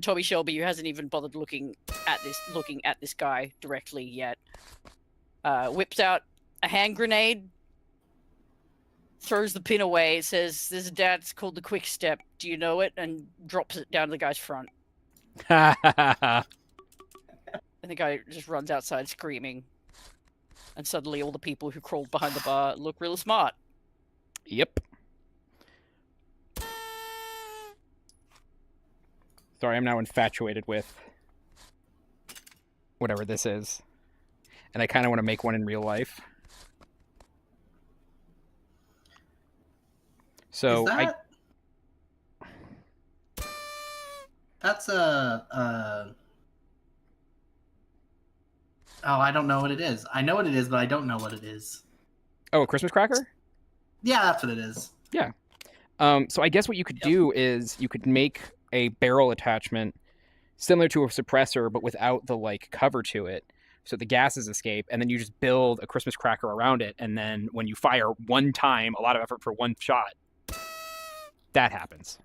Tommy Shelby, who hasn't even bothered looking at this guy directly yet, whips out a hand grenade, throws the pin away, says, "There's a dance called the Quick Step. Do you know it?" And drops it down to the guy's front. And the guy just runs outside screaming. And suddenly all the people who crawled behind the bar look real smart. Yep. Sorry, I'm now infatuated with whatever this is. And I kind of want to make one in real life. So Is that... That's a... Oh, I don't know what it is. I know what it is, but I don't know what it is. Oh, a Christmas cracker? Yeah, that's what it is. Yeah. So I guess what you could do is you could make a barrel attachment similar to a suppressor, but without the like cover to it, so the gases escape, and then you just build a Christmas cracker around it, and then when you fire one time, a lot of effort for one shot, that happens.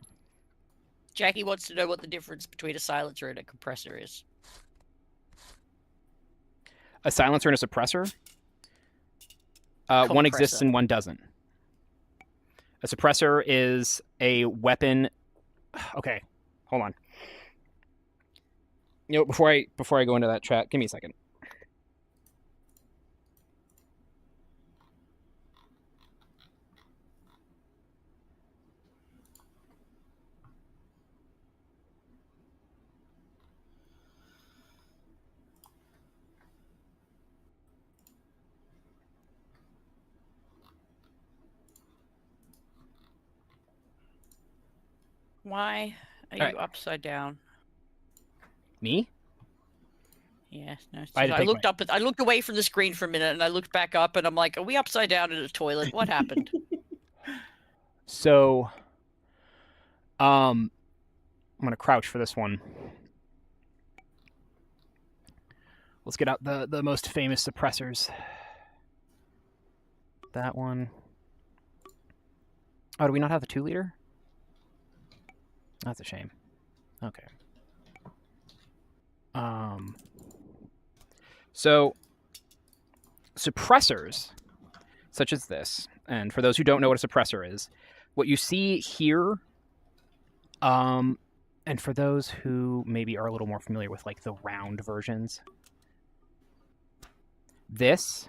Jackie wants to know what the difference between a silencer and a compressor is. A silencer and a suppressor? One exists and one doesn't. A suppressor is a weapon. Okay, hold on. You know, before I go into that chat, give me a second. Why are All you right. upside down? Me? Yes, no. I had to I take looked up. I looked away from the screen for a minute, and I looked back up, and I'm like, "Are we upside down in a toilet? What happened?" So, I'm gonna crouch for this one. Let's get out the most famous suppressors. That one. Oh, do we not have the 2-liter? That's a shame. Okay. So suppressors, such as this, and for those who don't know what a suppressor is, what you see here, and for those who maybe are a little more familiar with like the round versions, this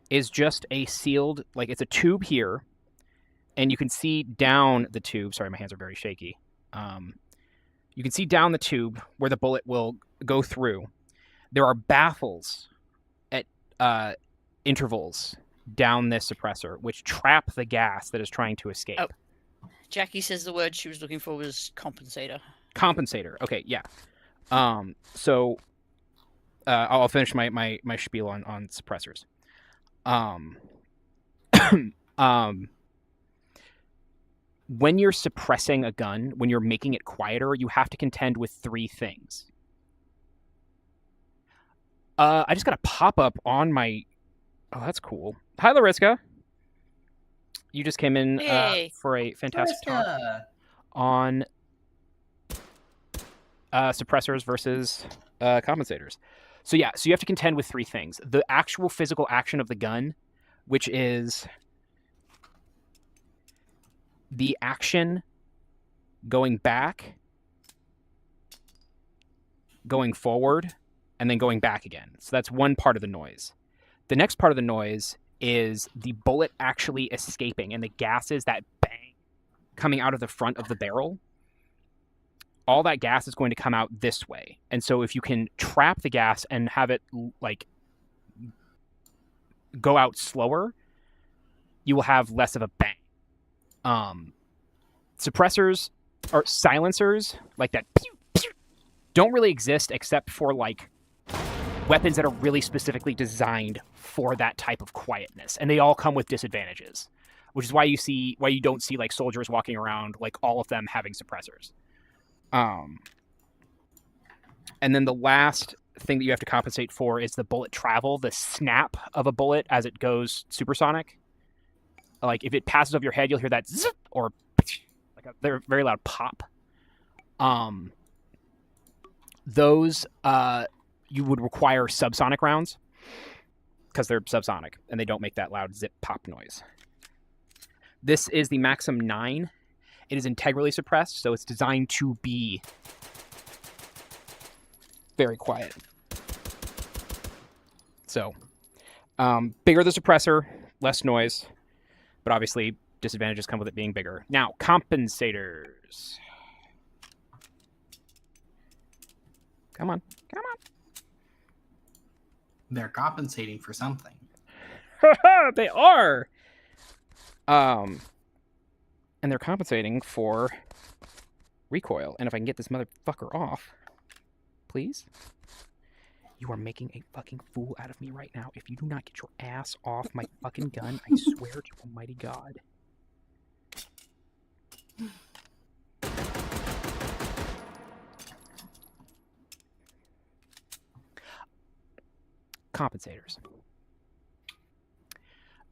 is just a sealed, like it's a tube here, and you can see down the tube. Sorry, my hands are very shaky. You can see down the tube where the bullet will go through. There are baffles at intervals down this suppressor, which trap the gas that is trying to escape. Oh. Jackie says the word she was looking for was compensator. Compensator. Okay, yeah. So I'll finish my spiel on suppressors. When you're suppressing a gun, when you're making it quieter, you have to contend with 3 things. I just got a pop-up on my... Oh, that's cool. Hi, Lariska. You just came in for a fantastic talk on suppressors versus compensators. So yeah, so you have to contend with 3 things. The actual physical action of the gun, which is the action going back, going forward, and then going back again. So that's one part of the noise. The next part of the noise is the bullet actually escaping and the gases that bang coming out of the front of the barrel. all that gas is going to come out this way. And so if you can trap the gas and have it like go out slower, you will have less of a bang. Suppressors or silencers like that don't really exist except for like weapons that are really specifically designed for that type of quietness, and they all come with disadvantages, which is why you don't see like soldiers walking around like all of them having suppressors. And then the last thing that you have to compensate for is the bullet travel, the snap of a bullet as it goes supersonic. Like if it passes over your head, you'll hear that zip or like a very loud pop. Those you would require subsonic rounds because they're subsonic and they don't make that loud zip pop noise. This is the Maxim 9. It is integrally suppressed, so it's designed to be very quiet. So, bigger the suppressor, less noise, but obviously disadvantages come with it being bigger. Now, compensators. Come on. They're compensating for something. They are. And they're compensating for recoil. And if I can get this motherfucker off, please. You are making a fucking fool out of me right now. If you do not get your ass off my fucking gun, I swear to Almighty God. Compensators.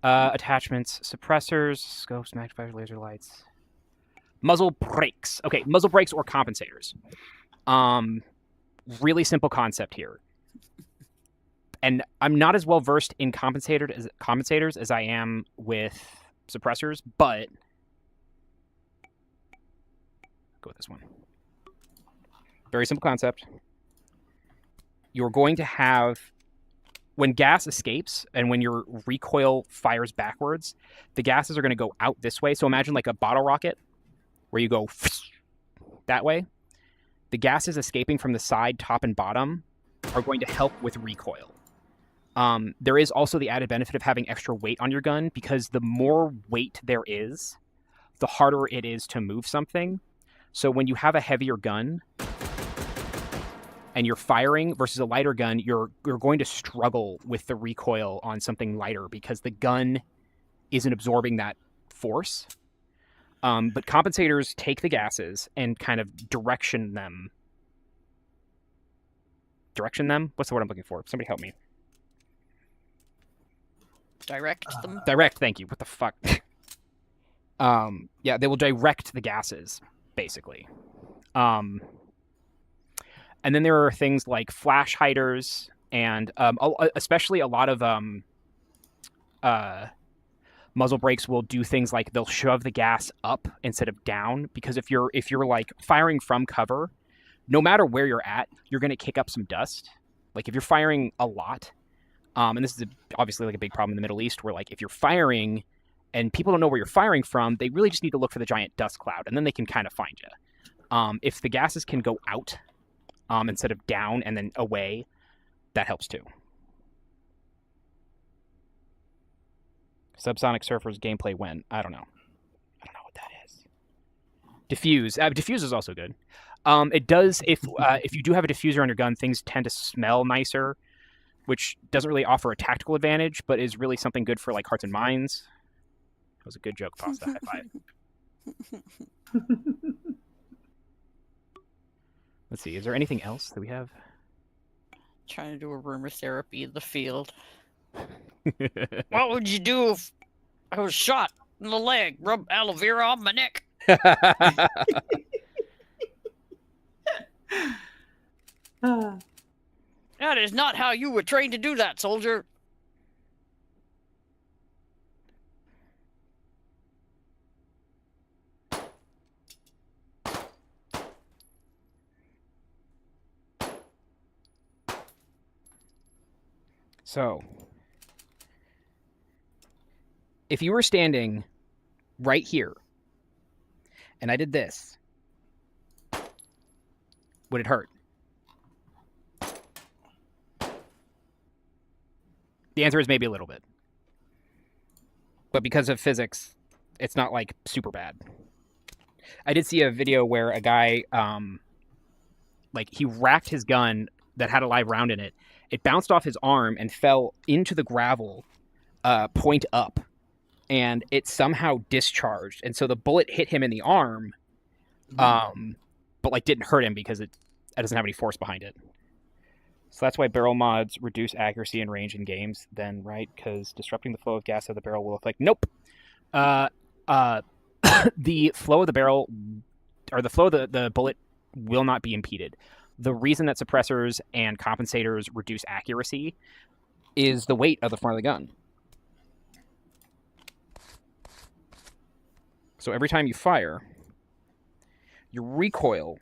Attachments, suppressors, scopes, magnifiers, laser lights. Muzzle brakes. Okay, muzzle brakes or compensators. Really simple concept here. And I'm not as well versed in compensators as I am with suppressors, but go with this one. Very simple concept. You're going to have, when gas escapes and when your recoil fires backwards, the gases are going to go out this way. So imagine like a bottle rocket where you go that way. The gases escaping from the side, top, and bottom are going to help with recoil. There is also the added benefit of having extra weight on your gun, because the more weight there is, the harder it is to move something. So when you have a heavier gun and you're firing versus a lighter gun, you're going to struggle with the recoil on something lighter because the gun isn't absorbing that force. But compensators take the gases and kind of direction them. Direction them? What's the word I'm looking for? Somebody help me. Direct them. Direct, thank you. What the fuck? Yeah, they will direct the gases, basically. And then there are things like flash hiders and especially a lot of muzzle brakes will do things like they'll shove the gas up instead of down, because if you're like firing from cover, no matter where you're at, you're going to kick up some dust. Like if you're firing a lot, and this is obviously like a big problem in the Middle East, where like if you're firing and people don't know where you're firing from, they really just need to look for the giant dust cloud, and then they can kind of find you. If the gases can go out instead of down and then away, that helps too. Subsonic Surfers gameplay when? I don't know what that is. Diffuse. Diffuse is also good. It does, if you do have a diffuser on your gun, things tend to smell nicer, which doesn't really offer a tactical advantage, but is really something good for like hearts and minds. That was a good joke, Pasta. High five. Let's see. Is there anything else that we have? Trying to do a rumor therapy in the field. What would you do if I was shot in the leg? Rub aloe vera on my neck. That is not how you were trained to do that, soldier. So, if you were standing right here, and I did this, would it hurt? The answer is maybe a little bit. But because of physics, it's not like super bad. I did see a video where a guy, like he racked his gun that had a live round in it. It bounced off his arm and fell into the gravel, point up, and it somehow discharged. And so the bullet hit him in the arm, but like didn't hurt him because it doesn't have any force behind it. So that's why barrel mods reduce accuracy and range in games, then, right? Because disrupting the flow of gas out of the barrel will affect. Nope. The flow of the barrel, or the flow of the bullet, will not be impeded. The reason that suppressors and compensators reduce accuracy is the weight of the front of the gun. So every time you fire, your recoil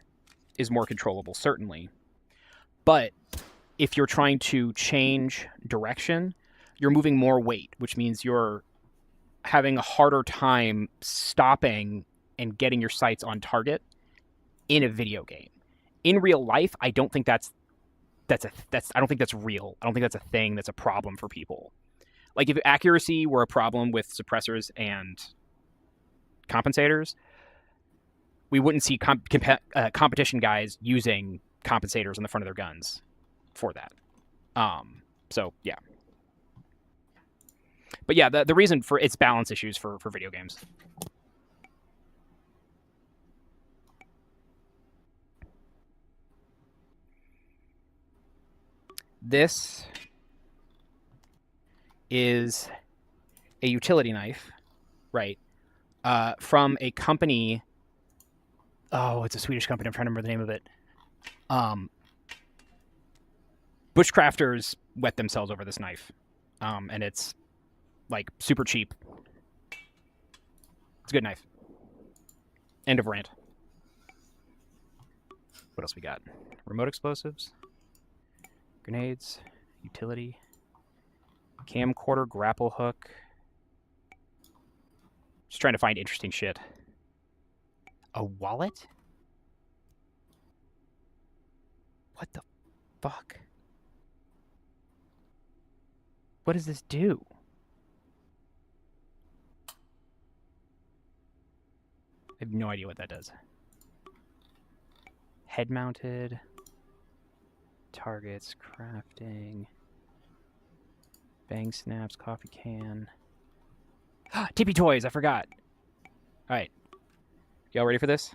is more controllable, certainly. But if you're trying to change direction, you're moving more weight, which means you're having a harder time stopping and getting your sights on target in a video game. In real life, I don't think that's I don't think that's real. I don't think that's a thing that's a problem for people. Like if accuracy were a problem with suppressors and compensators, we wouldn't see competition guys using compensators on the front of their guns for that. So yeah. But yeah, the reason for it's balance issues for video games. This is a utility knife, right? From a company. Oh, it's a Swedish company. I'm trying to remember the name of it. Bushcrafters wet themselves over this knife, and it's like super cheap. It's a good knife. End of rant. What else we got? Remote explosives, grenades, utility, camcorder, grapple hook. Just trying to find interesting shit. A wallet? What the fuck? What does this do? I have no idea what that does. Head mounted. Targets, crafting. Bang snaps, coffee can. Tippy toys, I forgot. Alright. Y'all ready for this?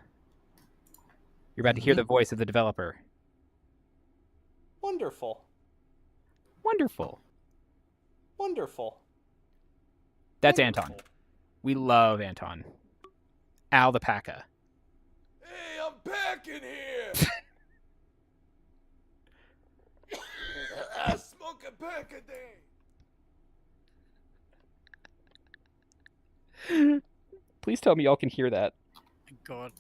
You're about to hear the voice of the developer. Wonderful. Wonderful. Wonderful. That's Wonderful. Anton. We love Anton. Al the Paca. Hey, I'm back in here. I smoke a pack a day. Please tell me y'all can hear that. God.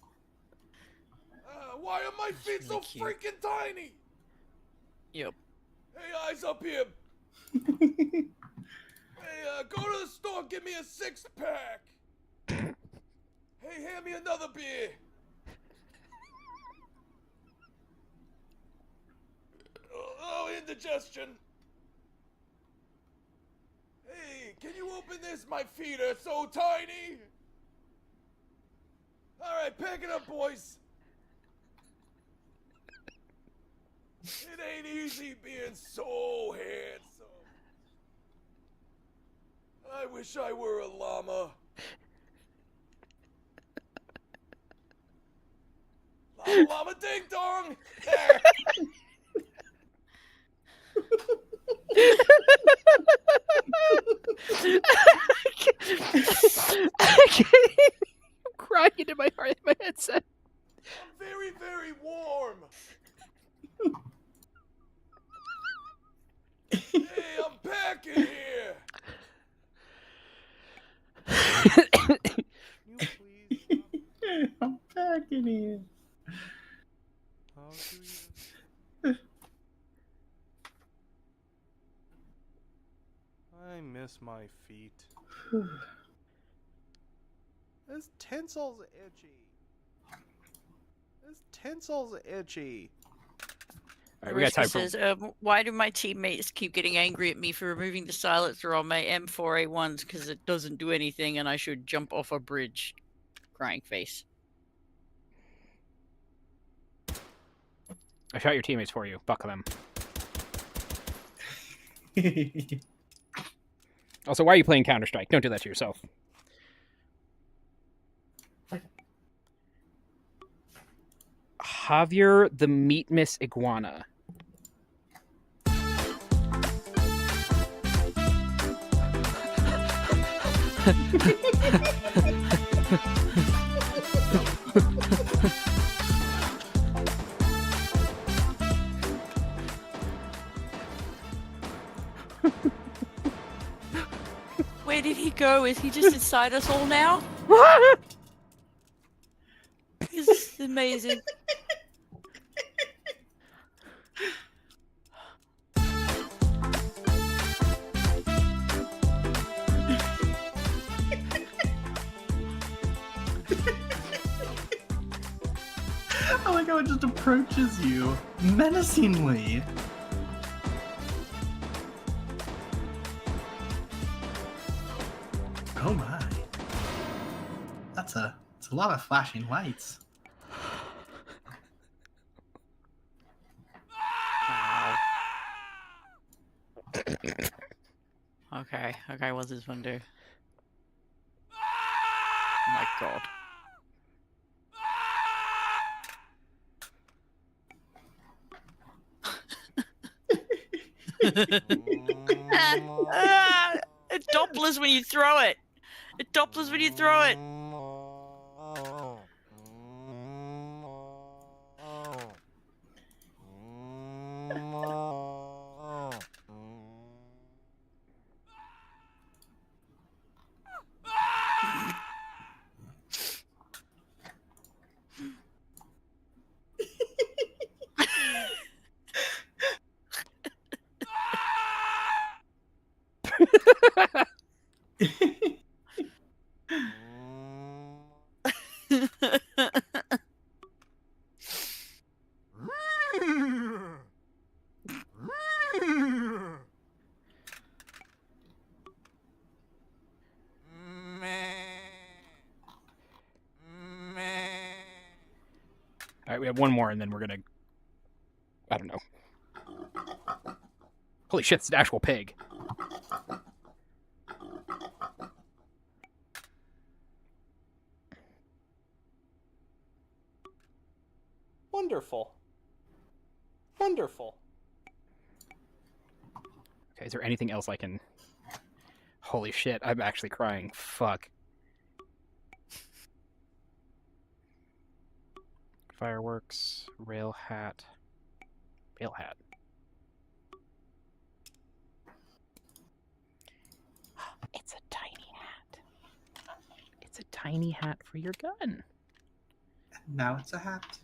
Why are my feet so cute. freaking tiny? Yep. Hey, eyes up here. Hey, go to the store, give me a 6-pack. Hey, hand me another beer. Oh, indigestion. Hey, can you open this? My feet are so tiny. All right, pack it up, boys. It ain't easy being so handsome. I wish I were a llama. Llama, llama, ding dong. There. I'm crying into my heart in my headset. I'm very, very warm. Hey, I'm back in here. Can you please stop? I'm back in here. How do you... I miss my feet. This tinsel's itchy. This tinsel's itchy. All right, we got time for. says, why do my teammates keep getting angry at me for removing the silencer on my M4A1s because it doesn't do anything and I should jump off a bridge? Crying face. I shot your teammates for you. Fuck them. Also, why are you playing Counter-Strike? Don't do that to yourself. Javier the Meat Miss Iguana. Where did he go? Is he just inside us all now? This is amazing. I like how it just approaches you menacingly. Oh my. It's a lot of flashing lights. Wow. Okay, what's this one do? Oh my god. It dopplers when you throw it. It dopplers when you throw it. All right, we have one more, and then we're gonna. I don't know. Holy shit! It's an actual pig. Wonderful. Wonderful. Okay, is there anything else I can? Holy shit! I'm actually crying. Fuck. Fireworks, rail hat. Rail hat. It's a tiny hat. It's a tiny hat for your gun. Now it's a hat.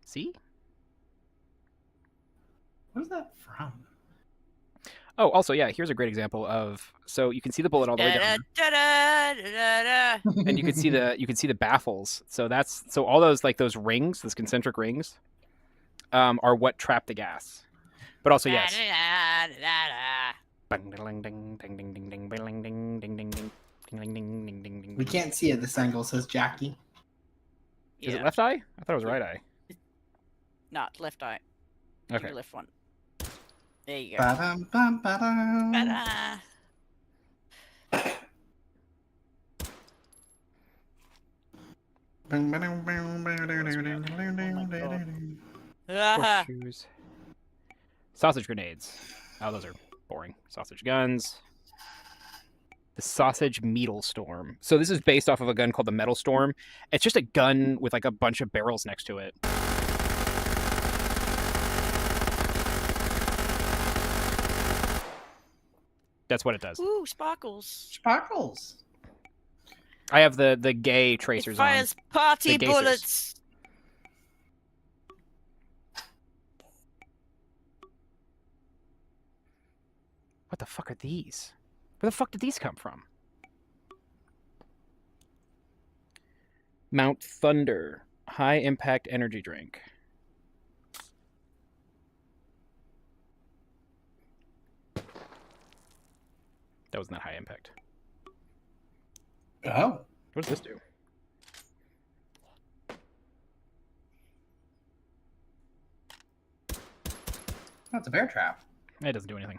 See? Where's that from? Oh, also, yeah, here's a great example of. So you can see the bullet all the way down, and you can see the baffles. So all those those rings, those concentric rings, are what trap the gas. But also, yes. We can't see it this angle, says Jackie. Is it left eye? I thought it was right eye. Not left eye. Okay. Your left one. There you go. Ba-dum, bum, ba-dum. Ta-da. Bum, ba-dum, bum, ba-dum, Ah. Horseshoes. Sausage grenades. Oh, those are boring. Sausage guns. The sausage metal storm. So this is based off of a gun called the Metal Storm. It's just a gun with a bunch of barrels next to it. That's what it does. Ooh, sparkles. Sparkles. I have the gay It tracers on. fires party The geysers. bullets. What the fuck are these? Where the fuck did these come from? Mount Thunder. High impact energy drink. That wasn't that high impact. Oh. What does this do? That's a bear trap. It doesn't do anything.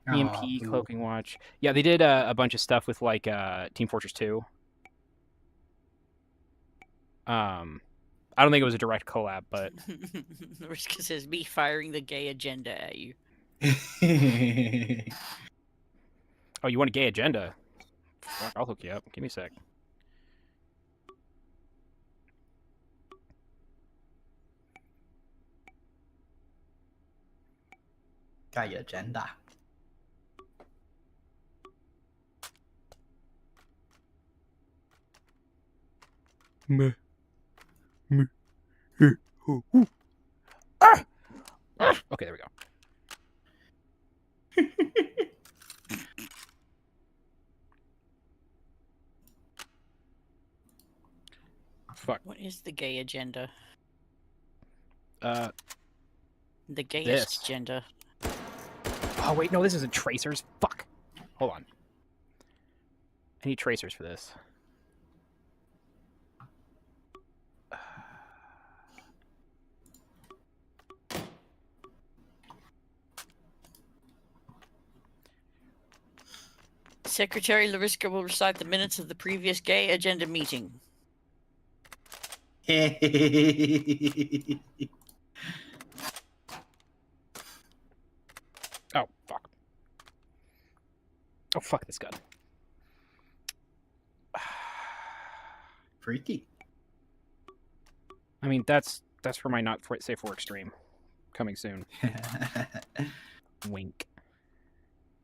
Oh, EMP, boo. Cloaking Watch. Yeah, they did a bunch of stuff with like Team Fortress 2. I don't think it was a direct collab, but Riska says me firing the gay agenda at you. oh, you want a gay agenda? Fuck, I'll hook you up. Give me a sec. Got your agenda. Okay, there we go. Fuck. What is the gay agenda? Uh, The gayest This. agenda. oh wait, no, this isn't tracers. Fuck. Hold on. I need tracers for this. Secretary Lariska will recite the minutes of the previous gay agenda meeting. Oh, fuck. Oh, fuck this gun. Freaky. I mean, that's for my not safe for work stream. Coming soon. Wink.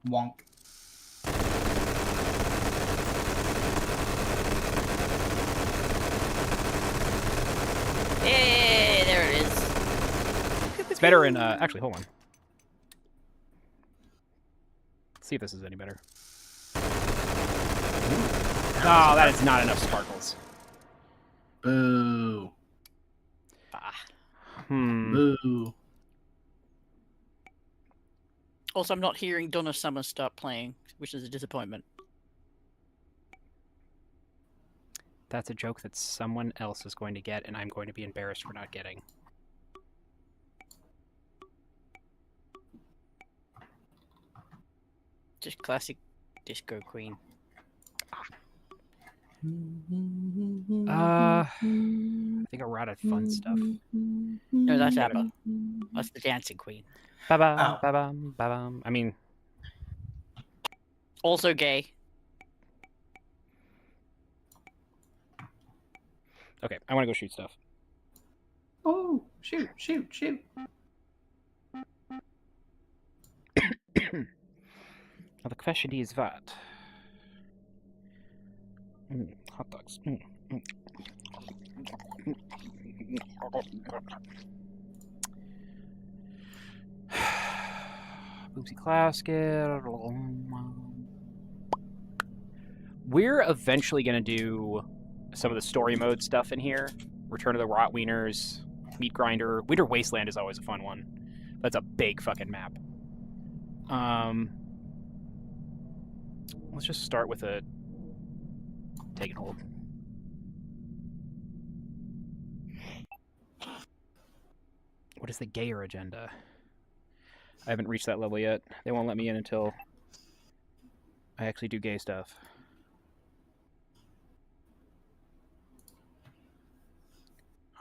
Wonk. Hey, there it is. It's better in, actually, hold on. Let's see if this is any better. Oh, that is not enough sparkles. Boo. Boo. Also, I'm not hearing Donna Summer start playing, which is a disappointment. That's a joke that someone else is going to get, and I'm going to be embarrassed for not getting. Just classic disco queen. I think I routed fun stuff. No, that's ABBA. That's the dancing queen. Ba-bam, Oh. ba-bam, ba-bam. I mean, Also gay. okay, I want to go shoot stuff. Oh, shoot, shoot, shoot. Now the question is that. Hot dogs. Boopsy Clasket. We're eventually going to do some of the story mode stuff in here. Return of the Rot Wieners, Meat Grinder. Winter Wasteland is always a fun one. That's a big fucking map. Let's just start with a take and hold. What is the gayer agenda? I haven't reached that level yet. They won't let me in until I actually do gay stuff.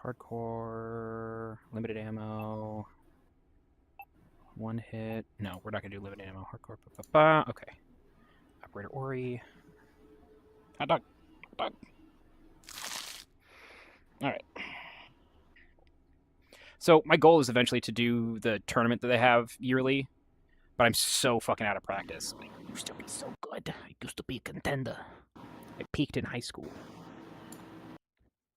Hardcore, limited ammo, one hit. No, we're not gonna do limited ammo. Hardcore, okay. Operator Ori. Hot dog. Hot dog. All right. So my goal is eventually to do the tournament that they have yearly, but I'm so fucking out of practice. I used to be so good. I used to be a contender. I peaked in high school.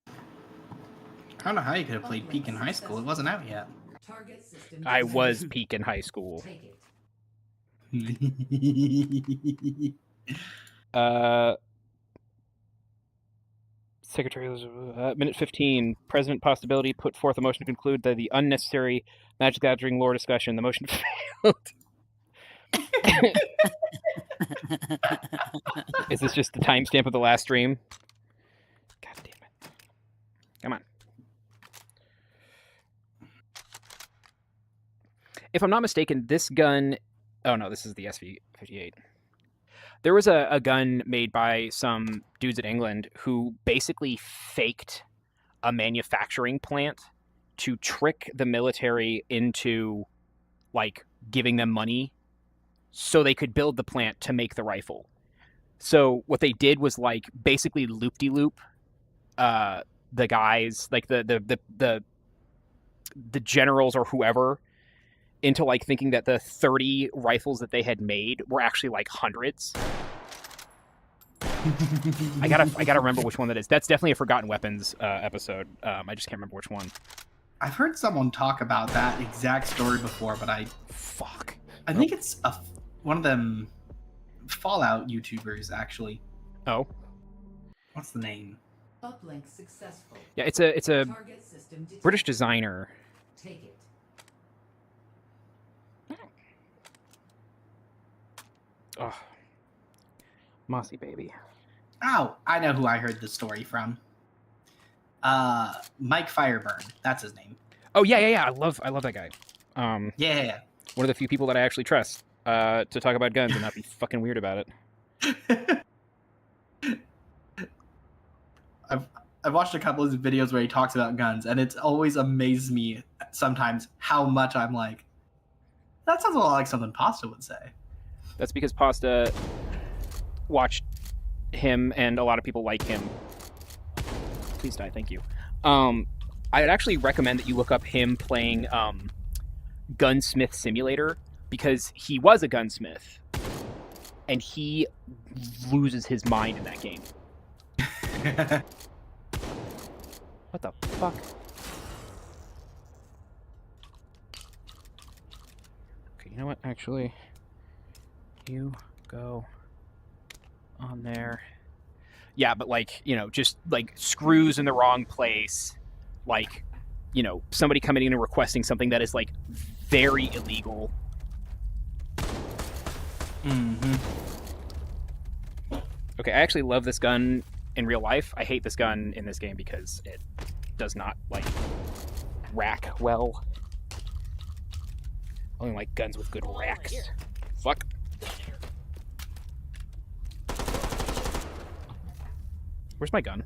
I don't know how you could have played Peak in high school. It wasn't out yet. I was peak in high school. Secretary, minute 15. President Possibility put forth a motion to conclude that the unnecessary Magic the Gathering lore discussion. The motion failed. Is this just the timestamp of the last stream? God damn it. Come on. If I'm not mistaken, this gun... Oh, no, this is the SV58. There was a gun made by some dudes in England who basically faked a manufacturing plant to trick the military into, like, giving them money so they could build the plant to make the rifle. So what they did was, like, basically loop-de-loop the guys, like the generals or whoever, into, like, thinking that the 30 rifles that they had made were actually, like, hundreds. I gotta remember which one that is. That's definitely a Forgotten Weapons episode. I just can't remember which one. I've heard someone talk about that exact story before, but I think it's one of them Fallout YouTubers, actually. Oh. What's the name? Uplink successful. Yeah, it's a Target system detected. British designer. Take it. Oh. Mossy baby. Oh, I know who I heard the story from. Mike Fireburn. That's his name. Oh yeah. I love that guy. Yeah. One of the few people that I actually trust to talk about guns and not be fucking weird about it. I've watched a couple of his videos where he talks about guns, and it's always amazed me sometimes how much I'm like, that sounds a lot like something Pasta would say. That's because Pasta watched him and a lot of people like him. Please die, thank you. I'd actually recommend that you look up him playing Gunsmith Simulator, because he was a gunsmith and he loses his mind in that game. What the fuck? Okay, you know what? Actually, you go on there. Yeah, but like, you know, just like screws in the wrong place. Like, you know, somebody coming in and requesting something that is like very illegal. Mm-hmm. Okay, I actually love this gun in real life. I hate this gun in this game because it does not, like, rack well. I only like guns with good racks. Fuck. Where's my gun?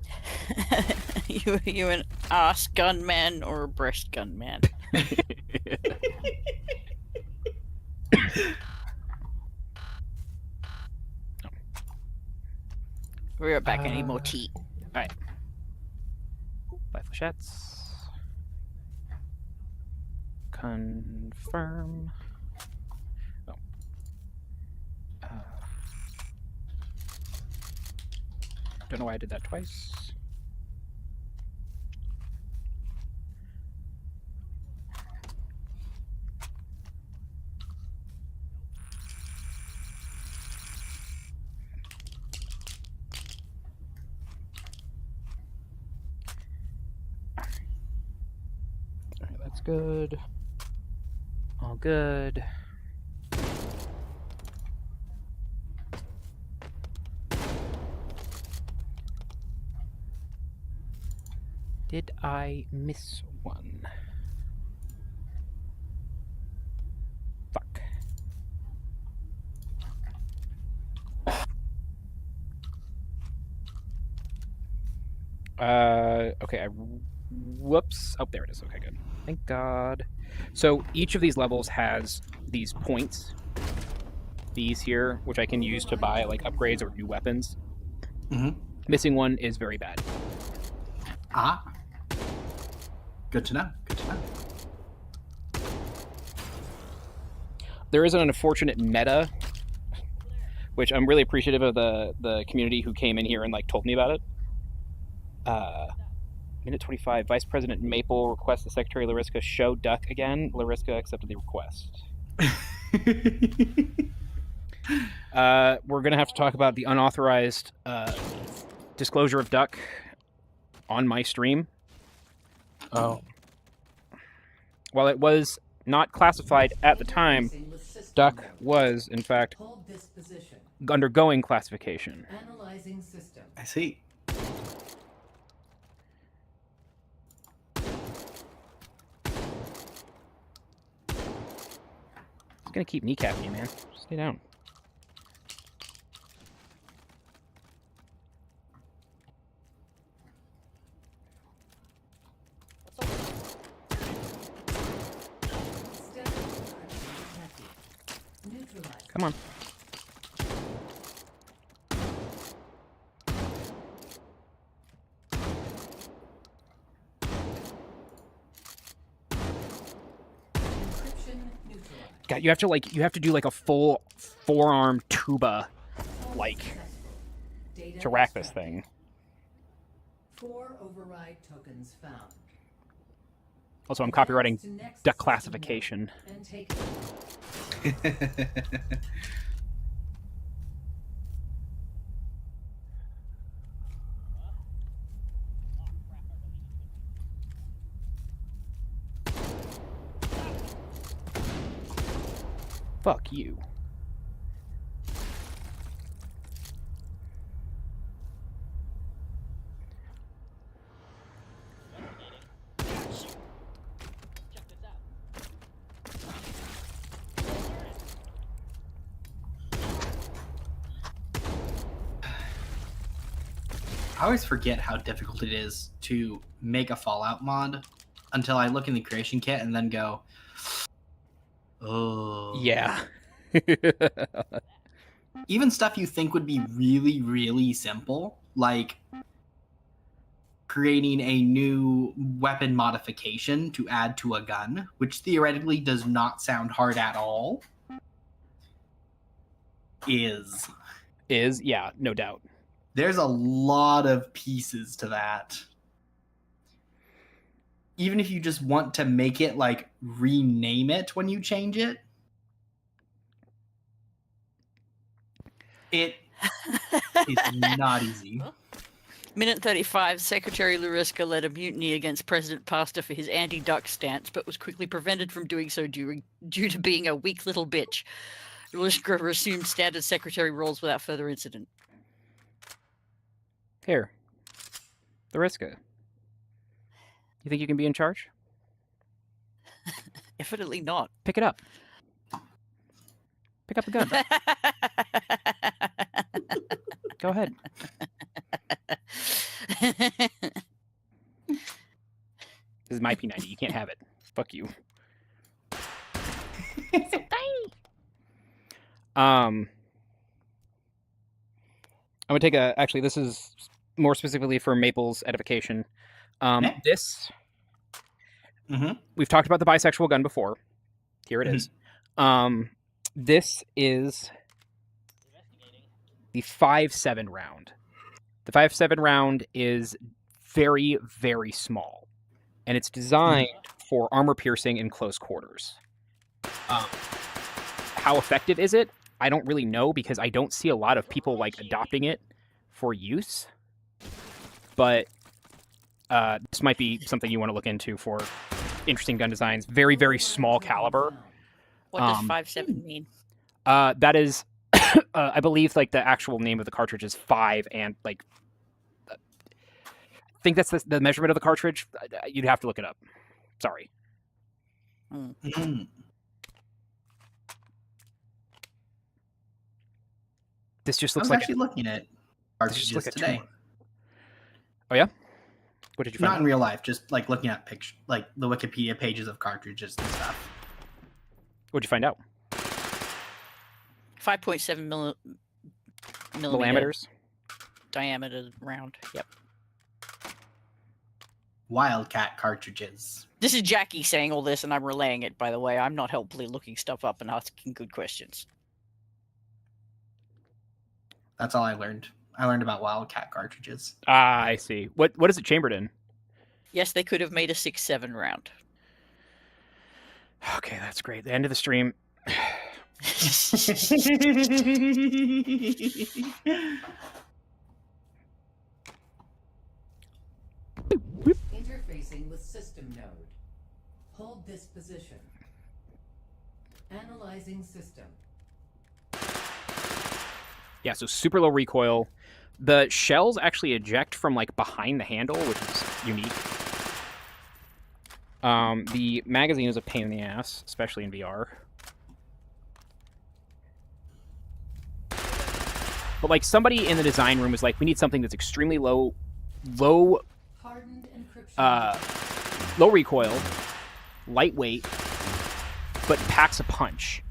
you an ass gunman or a breast gunman? We're back. Any more tea? Alright. 5 flechettes. Confirm. Oh. Don't know why I did that twice. Alright, that's good. All good. Did I miss one? Fuck. Okay, whoops. Oh, there it is. Okay, good. Thank God. So each of these levels has these points. These here, which I can use to buy, like, upgrades or new weapons. Mm-hmm. Missing one is very bad. Ah. Good to know. Good to know. There is an unfortunate meta, which I'm really appreciative of the community who came in here and, like, told me about it. Minute 25, Vice President Maple requests the Secretary Lariska show Duck again. Lariska accepted the request. We're going to have to talk about the unauthorized disclosure of Duck on my stream. Oh. While it was not classified at the time, Duck was, in fact, Hold this position. undergoing classification. Analyzing system. I see. It's gonna keep kneecapping you, man. Stay down. Neutralized. Come on. Encryption neutralized. God, you have to do like a full forearm tuba, like, Data to rack this extracted. thing. 4 override tokens found. Also, I'm Advance copywriting to next system declassification. node and take it. Fuck you. I always forget how difficult it is to make a Fallout mod until I look in the creation kit and then go, oh. Yeah. Even stuff you think would be really, really simple, like creating a new weapon modification to add to a gun, which theoretically does not sound hard at all, is. Yeah, no doubt. There's a lot of pieces to that. Even if you just want to make it, like, rename it when you change it, it is not easy. Minute 35, Secretary Luriska led a mutiny against President Pastor for his anti-duck stance, but was quickly prevented from doing so due to being a weak little bitch. Luriska resumed standard secretary roles without further incident. Here. Lariska. You think you can be in charge? Definitely not. Pick it up. Pick up the gun. Go ahead. This is my P90. You can't have it. Fuck you. I'm gonna take a. Actually, this is more specifically for Maple's edification. Okay. This. Mhm. We've talked about the bisexual gun before. Here it is. This is the 5.7 round. The 5.7 round is very, very small, and it's designed for armor piercing in close quarters. How effective is it? I don't really know because I don't see a lot of people like adopting it for use. But this might be something you want to look into for interesting gun designs. Very, very small caliber. What does 5.7 mean? That is, I believe, like the actual name of the cartridge is 5, and like, I think that's the measurement of the cartridge. You'd have to look it up. Sorry. Mhm. This just I looks was like actually looking at cartridges like a today. tumor. Oh yeah. What did you find? Not in real life, just like looking at pictures, like the Wikipedia pages of cartridges and stuff. What'd you find out? 5.7 millimeter Millimeters. diameter round. Yep. Wildcat cartridges. This is Jackie saying all this, and I'm relaying it, by the way. I'm not helpfully looking stuff up and asking good questions. That's all I learned. I learned about Wildcat cartridges. Ah, I see. What is it chambered in? Yes, they could have made a 6.7 round. Okay, that's great. The end of the stream. Interfacing with system node. Hold this position. Analyzing system. Yeah, so super low recoil. The shells actually eject from like behind the handle, which is unique. The magazine is a pain in the ass, especially in VR. But like somebody in the design room was like, we need something that's extremely low Hardened encryption. low recoil, lightweight, but packs a punch.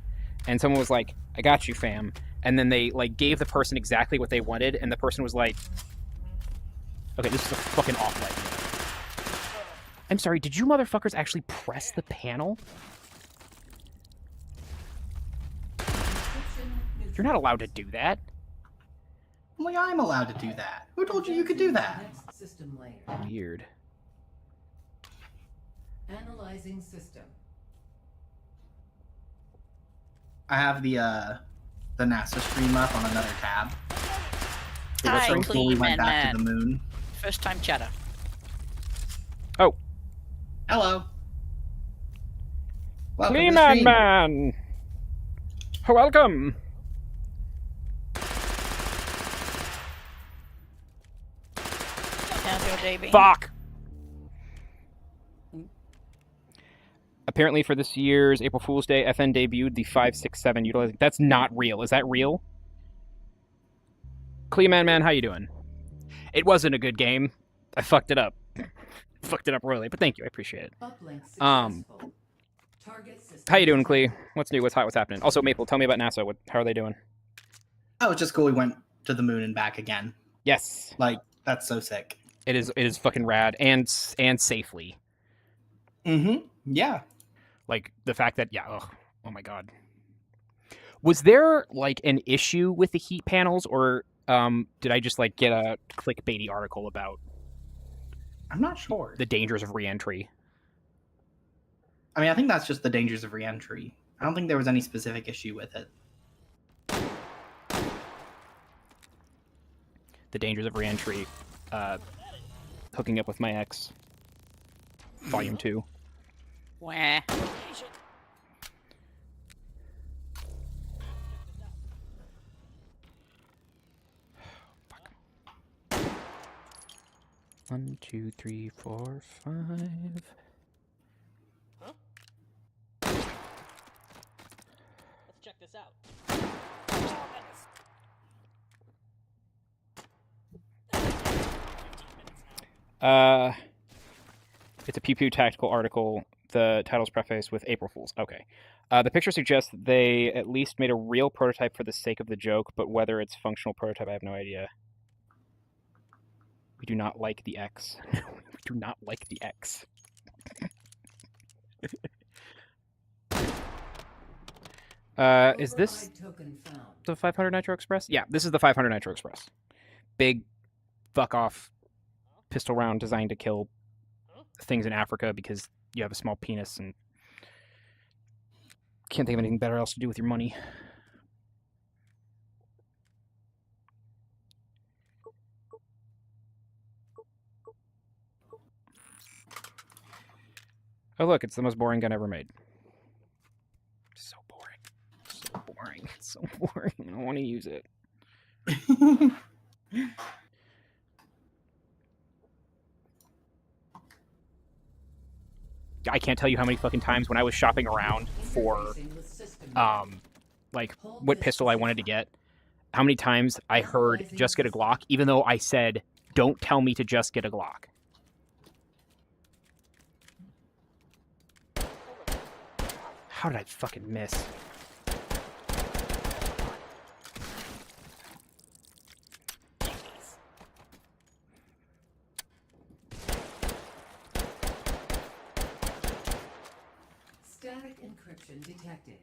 And someone was like, I got you, fam. And then they like gave the person exactly what they wanted, and the person was like, okay, this is a fucking off-light. I'm sorry, did you motherfuckers actually press the panel? You're not allowed to do that. Only I'm allowed to do that. Who told you you could do that? Next system layer. Weird. Analyzing system. I have the NASA stream up on another tab. Hi, So Clean we went Man back to the Man. moon. First time chatter. Oh, Hello. Welcome to Clean the Man stream. Man! Welcome! How's your day been? Fuck! Apparently for this year's April Fool's Day, FN debuted the 567 utilizing... That's not real. Is that real? Clean Man, how you doing? It wasn't a good game. I fucked it up. Fucked it up royally, but thank you. I appreciate it. Uplink successful. Target system. How you doing, Clee? What's new? What's hot? What's happening? Also, Maple, tell me about NASA. How are they doing? Oh, it's just cool. We went to the moon and back again. Yes, Like, that's so sick. it is. It is fucking rad and safely. Mm-hmm. Yeah. Like the fact that oh my god. Was there like an issue with the heat panels, or did I just like get a clickbaity article about I'm not sure. the dangers of reentry? I mean, I think that's just the dangers of reentry. I don't think there was any specific issue with it. The dangers of reentry. Hooking up with my ex. Volume 2. Wah. One, 2, 3, 4, 5. Let's check this out. It's a Pew Pew Tactical article. The title's prefaced with April Fools. Okay. The picture suggests they at least made a real prototype for the sake of the joke, but whether it's functional prototype, I have no idea. We do not like the X. We do not like the X. Is this Override token found. the 500 Nitro Express? Yeah, this is the 500 Nitro Express. Big, fuck off pistol round designed to kill things in Africa because you have a small penis and can't think of anything better else to do with your money. Oh look, it's the most boring gun ever made. So boring. So boring. It's so boring. I don't want to use it. I can't tell you how many fucking times when I was shopping around for Interfacing with system. like what pistol I wanted to get, how many times I heard just get a Glock, even though I said, don't tell me to just get a Glock. How did I fucking miss? Static encryption detected.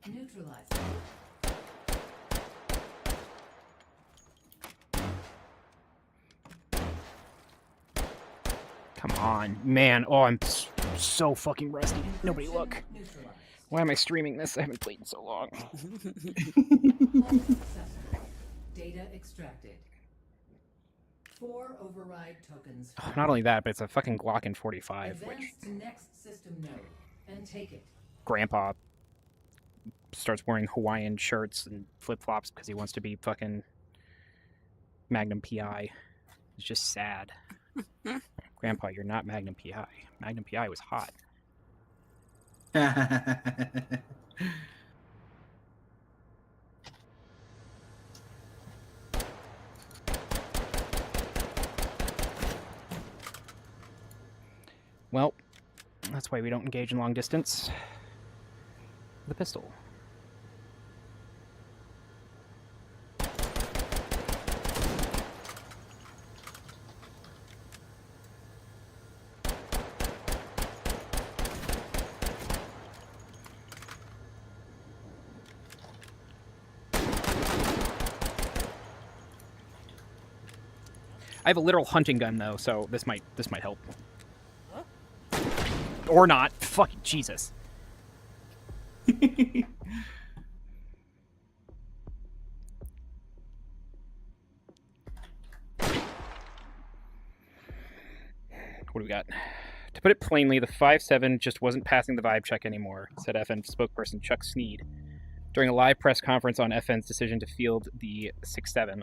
Neutralized. Come on, man. Oh, I'm so fucking rusty. Nobody Encryption look. neutralized. Why am I streaming this? I haven't played in so long. All successful. Data extracted. 4 override tokens. Oh, not only that, but it's a fucking Glock in 45, Advance which to next system node and take it. Grandpa starts wearing Hawaiian shirts and flip flops because he wants to be fucking Magnum PI. It's just sad. Grandpa, you're not Magnum PI. Magnum PI was hot. Well, that's why we don't engage in long distance. The pistol. I have a literal hunting gun though, so this might help. Or not. Fucking Jesus. What do we got? To put it plainly, the 5.7 just wasn't passing the vibe check anymore, said FN spokesperson Chuck Sneed during a live press conference on FN's decision to field the 6.7.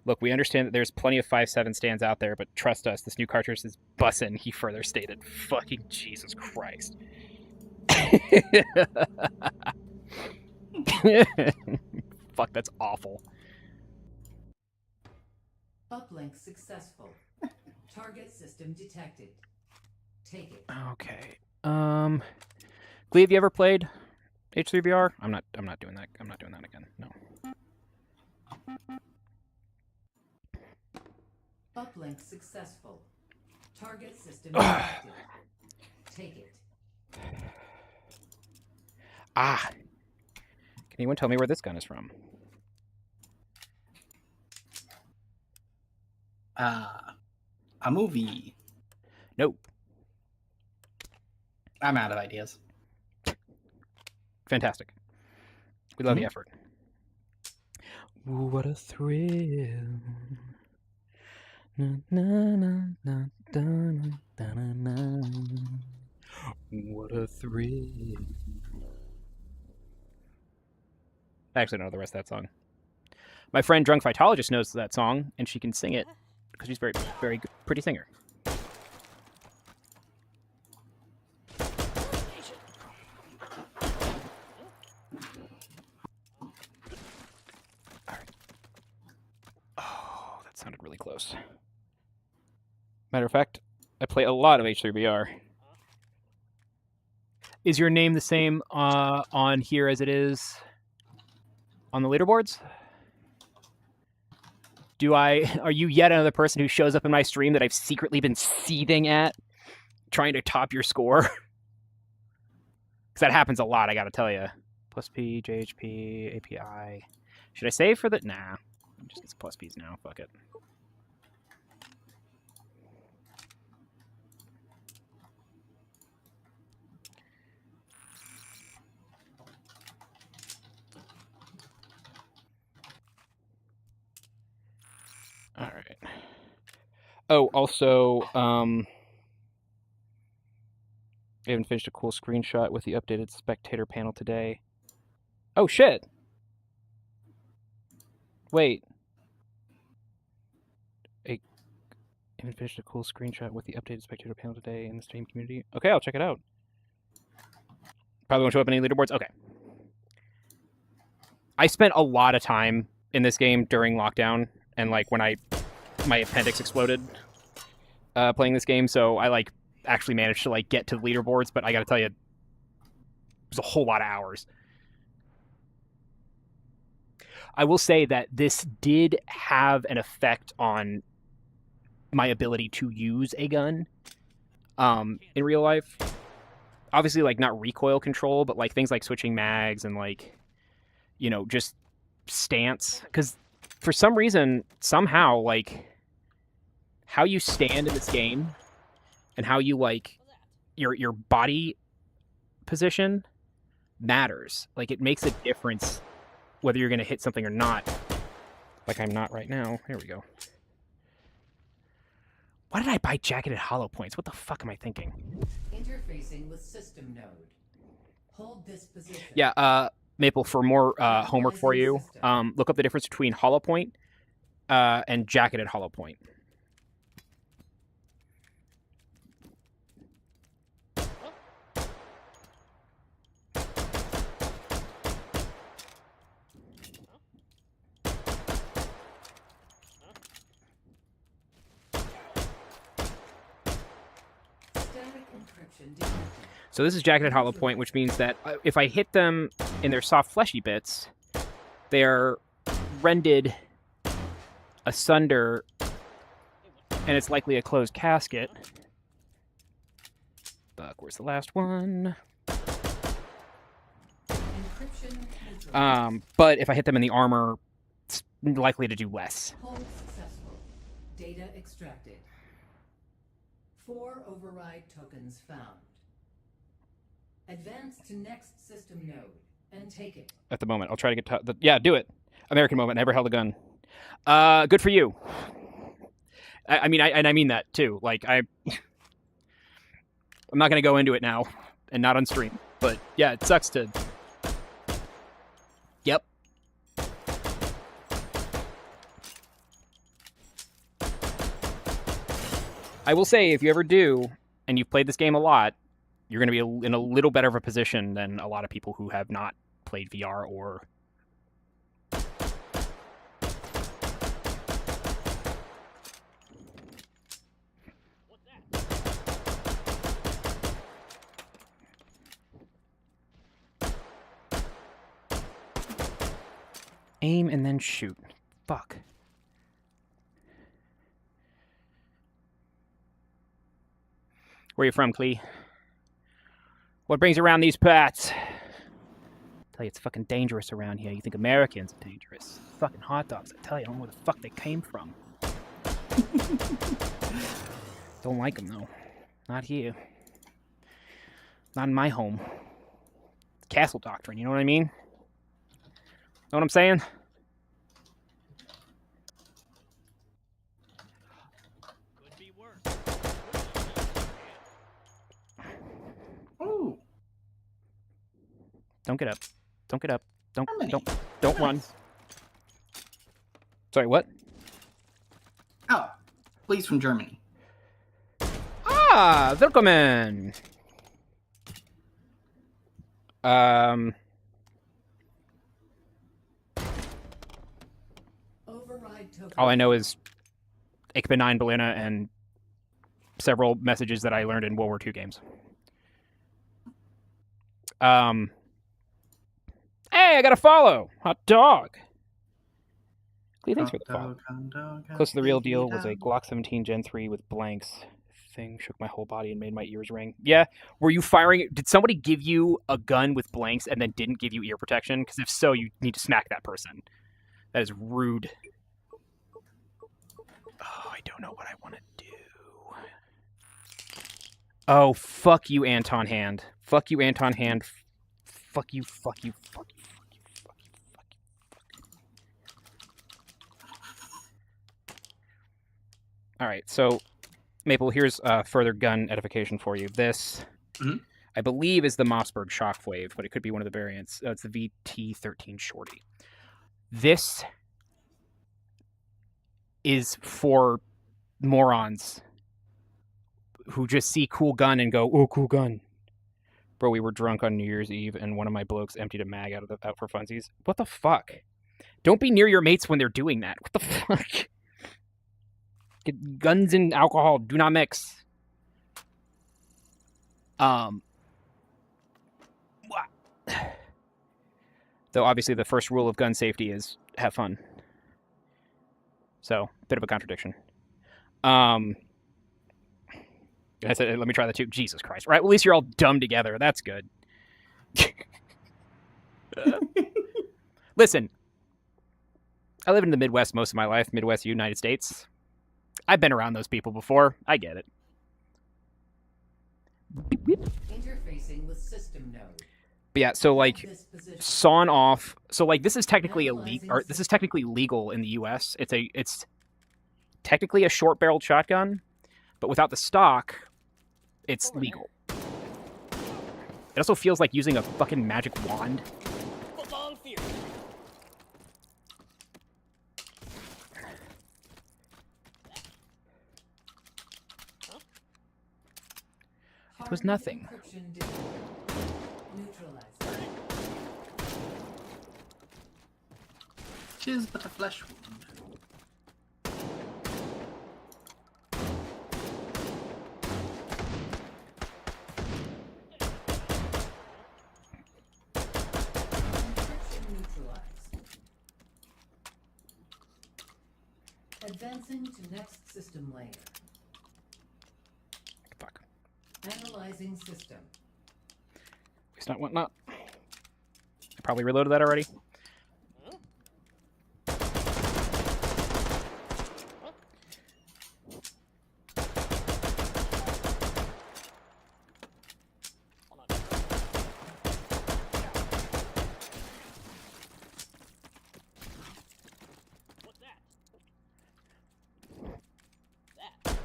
Look, we understand that there's plenty of 5.7 stands out there, but trust us, this new cartridge is bussin', he further stated. Fucking Jesus Christ. Fuck, that's awful. Uplink successful. Target system detected. Take it. Okay. Glee, have you ever played H3BR? I'm not doing that. I'm not doing that again. No. Uplink successful. Target system detected. Take it. Ah. Can anyone tell me where this gun is from? A movie. Nope. I'm out of ideas. Fantastic. We love the effort. Ooh, what a thrill. Na, na, na, na, da, na, da, na, na. What a thrill. I actually don't know the rest of that song. My friend Drunk Phytologist knows that song, and she can sing it because she's very, very good, pretty singer. All right. Oh, that sounded really close. Matter of fact, I play a lot of H3BR. Is your name the same on here as it is on the leaderboards? Are you yet another person who shows up in my stream that I've secretly been seething at, trying to top your score? Because that happens a lot, I gotta tell you. Plus P, JHP, API. Should I save for the... Nah. Just it's plus P's now. Fuck it. All right. Oh, also, I haven't finished a cool screenshot with the updated spectator panel today. Oh, shit! Wait. I haven't finished a cool screenshot with the updated spectator panel today in the stream community. Okay, I'll check it out. Probably won't show up in any leaderboards? Okay. I spent a lot of time in this game during lockdown, and, like, when my appendix exploded playing this game, so I, actually managed to, get to the leaderboards, but I gotta tell you, it was a whole lot of hours. I will say that this did have an effect on my ability to use a gun in real life. Obviously, not recoil control, but, things like switching mags and, just stance. Because for some reason, somehow, how you stand in this game and how you, your body position matters. It makes a difference whether you're going to hit something or not. Like I'm not right now. Here we go. Why did I buy jacketed hollow points? What the fuck am I thinking? Interfacing with system node. Hold this position. Yeah, Maple, for more homework for you, look up the difference between hollow point and jacketed hollow point. Static encryption detected. So this is jacketed hollow point, which means that if I hit them in their soft fleshy bits, they're rended asunder, and it's likely a closed casket. Fuck, where's the last one? Encryption neutralized. But if I hit them in the armor, it's likely to do less. Hold successful. Data extracted. 4 override tokens found. Advance to next system node and take it. At the moment, I'll try to get yeah, do it. American moment. Never held a gun. Good for you. I mean that too. Like I'm not gonna go into it now, and not on stream. But yeah, it sucks to. Yep. I will say, if you ever do, and you've played this game a lot, you're going to be in a little better of a position than a lot of people who have not played VR or. Aim and then shoot. Fuck. Where you from, Clee? What brings you around these parts? Tell you it's fucking dangerous around here. You think Americans are dangerous? Fucking hot dogs. I tell you, I don't know where the fuck they came from. Don't like them though. Not here. Not in my home. Castle doctrine. You know what I mean? Know what I'm saying? Could be worse. Ooh. Don't get up. Don't get up. Don't Germany. don't run. Sorry, what? Oh, please from Germany. Ah, willkommen. Override token. All I know is Ik ben ein Berliner and several messages that I learned in World War II games. Hey, I got a follow. Hot dog. Lee, thanks for the follow. Close to the real deal was a Glock 17 Gen 3 with blanks. Thing shook my whole body and made my ears ring. Yeah, were you firing? Did somebody give you a gun with blanks and then didn't give you ear protection? Because if so, you need to smack that person. That is rude. Oh, I don't know what I want to do. Oh, fuck you, Anton Hand. Fuck you, Anton Hand. Fuck you, fuck you, fuck you, fuck you, fuck you, fuck you, fuck you. Alright, so, Maple, here's further gun edification for you. This, I believe, is the Mossberg Shockwave, but it could be one of the variants. It's the VT-13 Shorty. This is for morons who just see cool gun and go, "Oh, cool gun." Bro, we were drunk on New Year's Eve, and one of my blokes emptied a mag out for funsies. What the fuck? Don't be near your mates when they're doing that. What the fuck? Guns and alcohol do not mix. Though obviously the first rule of gun safety is have fun. So, bit of a contradiction. I said, let me try that too. Jesus Christ. Right, well, at least you're all dumb together. That's good. Listen, I live in the Midwest most of my life, Midwest United States. I've been around those people before. I get it. Interfacing with system node. But yeah, so like This position. sawn off. So like this is technically illegal. Or this is technically legal in the U.S. It's technically a short-barreled shotgun, but without the stock, it's legal. It also feels like using a fucking magic wand. Football fear. It was nothing. Encryption disabled. Neutralized. Tis but a flesh wound. Encryption neutralized. Advancing to next system layer. Fuck. Analyzing system. Waste not, want not. I probably reloaded that already. What's that? That.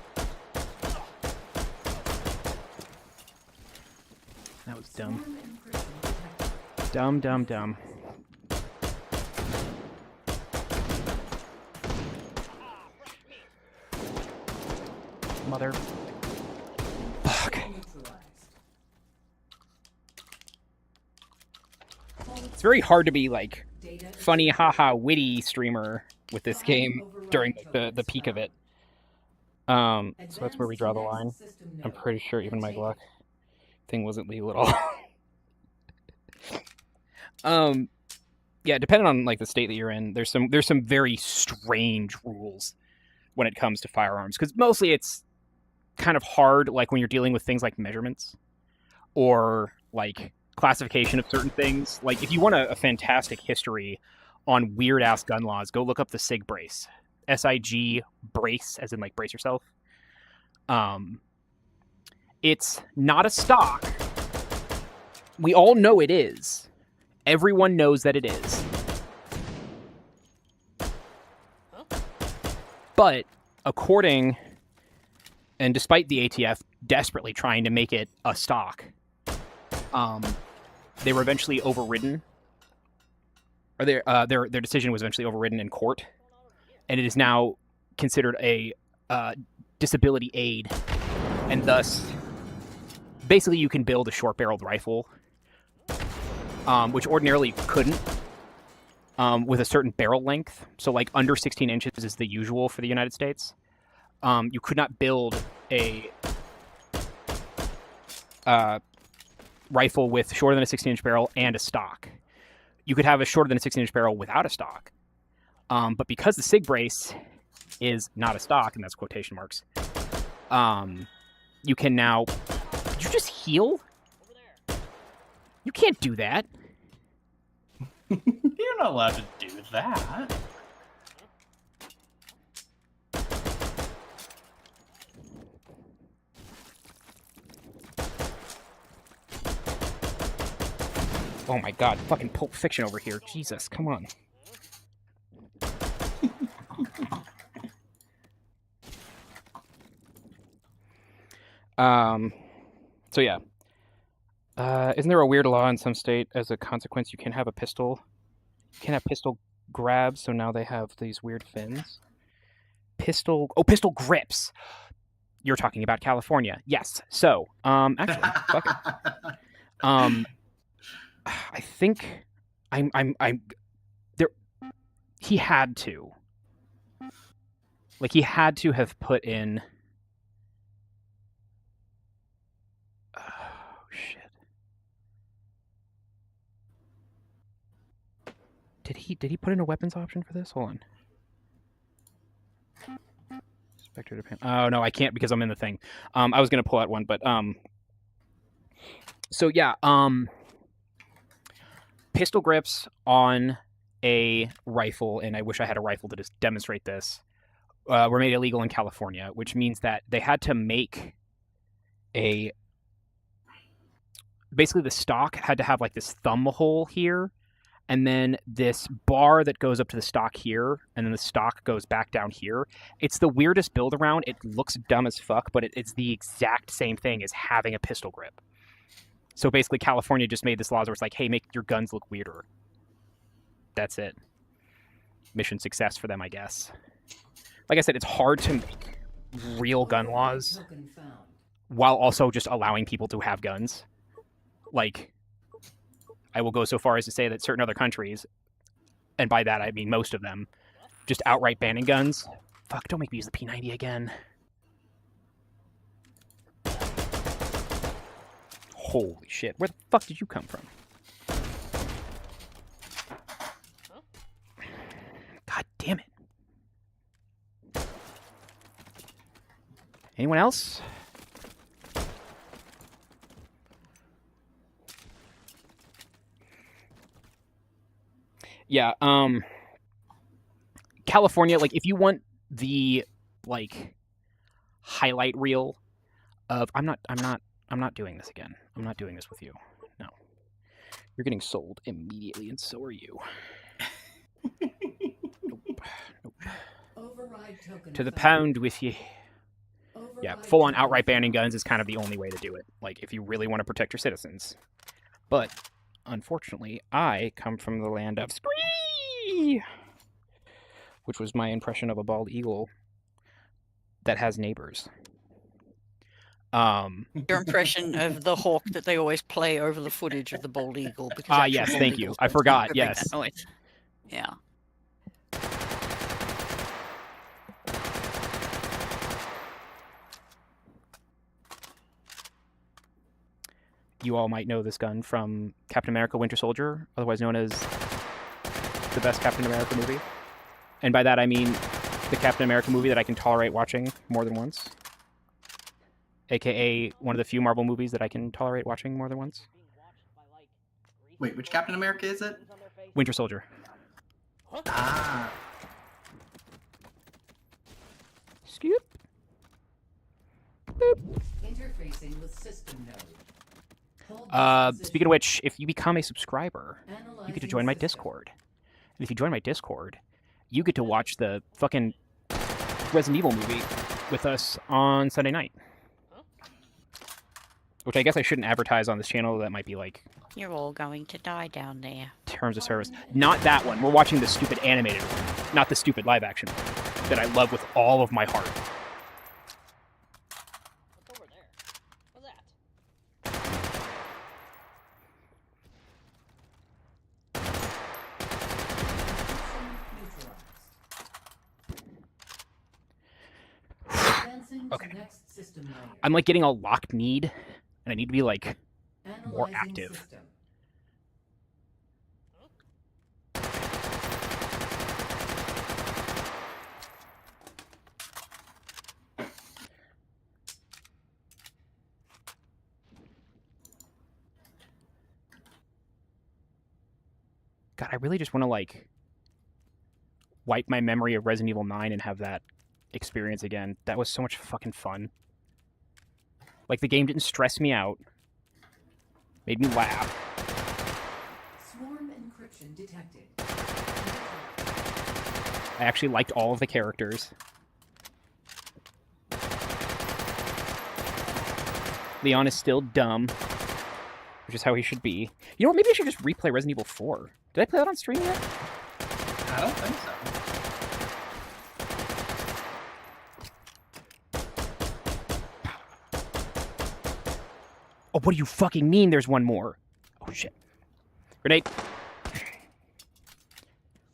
That was dumb. Swarm encryption detected. Dumb, dumb, dumb. Mother. Fuck. Neutralized. It's very hard to be like Data funny, haha, witty streamer with this game during the peak of it. So that's where we draw the line. I'm pretty sure even my Glock thing wasn't legal at all. Yeah, depending on like the state that you're in, there's some very strange rules when it comes to firearms, because mostly it's kind of hard, like when you're dealing with things like measurements or like classification of certain things. Like if you want a fantastic history on weird ass gun laws, go look up the SIG brace, SIG brace, as in like brace yourself. It's not a stock. We all know it is. Everyone knows that it is. But according, and despite the ATF desperately trying to make it a stock, they were eventually overridden, or their decision was eventually overridden in court, and it is now considered a disability aid, and thus, basically, you can build a short-barreled rifle, which ordinarily couldn't, with a certain barrel length. So, like under 16 inches is the usual for the United States. You could not build a rifle with shorter than a 16-inch barrel and a stock. You could have a shorter than a 16-inch barrel without a stock. But because the SIG brace is not a stock, and that's quotation marks, you can now... Did you just heal? You can't do that. You're not allowed to do that. Oh my god, fucking Pulp Fiction over here. Jesus, come on. So yeah. Isn't there a weird law in some state as a consequence you can't have a pistol? You can't have pistol grabs, so now they have these weird fins. Pistol grips. You're talking about California. Yes. So, actually, fuck it. I think I'm there. He had to. Like, he had to have put in. Oh shit! Did he put in a weapons option for this? Hold on. Spectre to pan. Oh no, I can't because I'm in the thing. I was gonna pull out one, but So yeah, pistol grips on a rifle, and I wish I had a rifle to just demonstrate this, were made illegal in California, which means that they had to make basically the stock had to have like this thumb hole here, and then this bar that goes up to the stock here, and then the stock goes back down here. It's the weirdest build around. It looks dumb as fuck, but it's the exact same thing as having a pistol grip. So basically, California just made this law where it's like, hey, make your guns look weirder. That's it. Mission success for them, I guess. Like I said, it's hard to make real gun laws Token found. while also just allowing people to have guns. Like, I will go so far as to say that certain other countries, and by that I mean most of them, just outright banning guns. Fuck, don't make me use the P90 again. Holy shit, where the fuck did you come from? God damn it. Anyone else? Yeah, California, like, if you want the, like, highlight reel of I'm not doing this again. I'm not doing this with you. No. You're getting sold immediately, and so are you. Nope. Override token To the found. pound with you. Yeah, Override full-on token outright banning found. guns is kind of the only way to do it, like, if you really want to protect your citizens. But, unfortunately, I come from the land of Spree! Which was my impression of a bald eagle that has neighbors. Your impression of the hawk that they always play over the footage of the bald eagle. Because actual Yes, bald thank you. eagles I don't forgot, make yes. that noise. Yeah. You all might know this gun from Captain America Winter Soldier, otherwise known as the best Captain America movie. And by that I mean the Captain America movie that I can tolerate watching more than once. AKA one of the few Marvel movies that I can tolerate watching more than once. Wait, which Captain America is it? Winter Soldier. Ah. Scoop. Interfacing with system node. Hold this Speaking of which, if you become a subscriber, position. you get to join my Analyzing system. Discord. And if you join my Discord, you get to watch the fucking Resident Evil movie with us on Sunday night. Which I guess I shouldn't advertise on this channel. That might be like You're all going to die down there. terms of service. Not that one. We're watching the stupid animated one, not the stupid live action one that I love with all of my heart. What's over there? What's that? Advancing Okay. to next system layer. I'm like getting a locked need, and I need to be like more Analyzing active. system. God, I really just want to like wipe my memory of Resident Evil 9 and have that experience again. That was so much fucking fun. Like, the game didn't stress me out. Made me laugh. Swarm encryption detected. I actually liked all of the characters. Leon is still dumb, which is how he should be. You know what? Maybe I should just replay Resident Evil 4. Did I play that on stream yet? I don't think so. Oh, what do you fucking mean there's one more? Oh, shit. Grenade.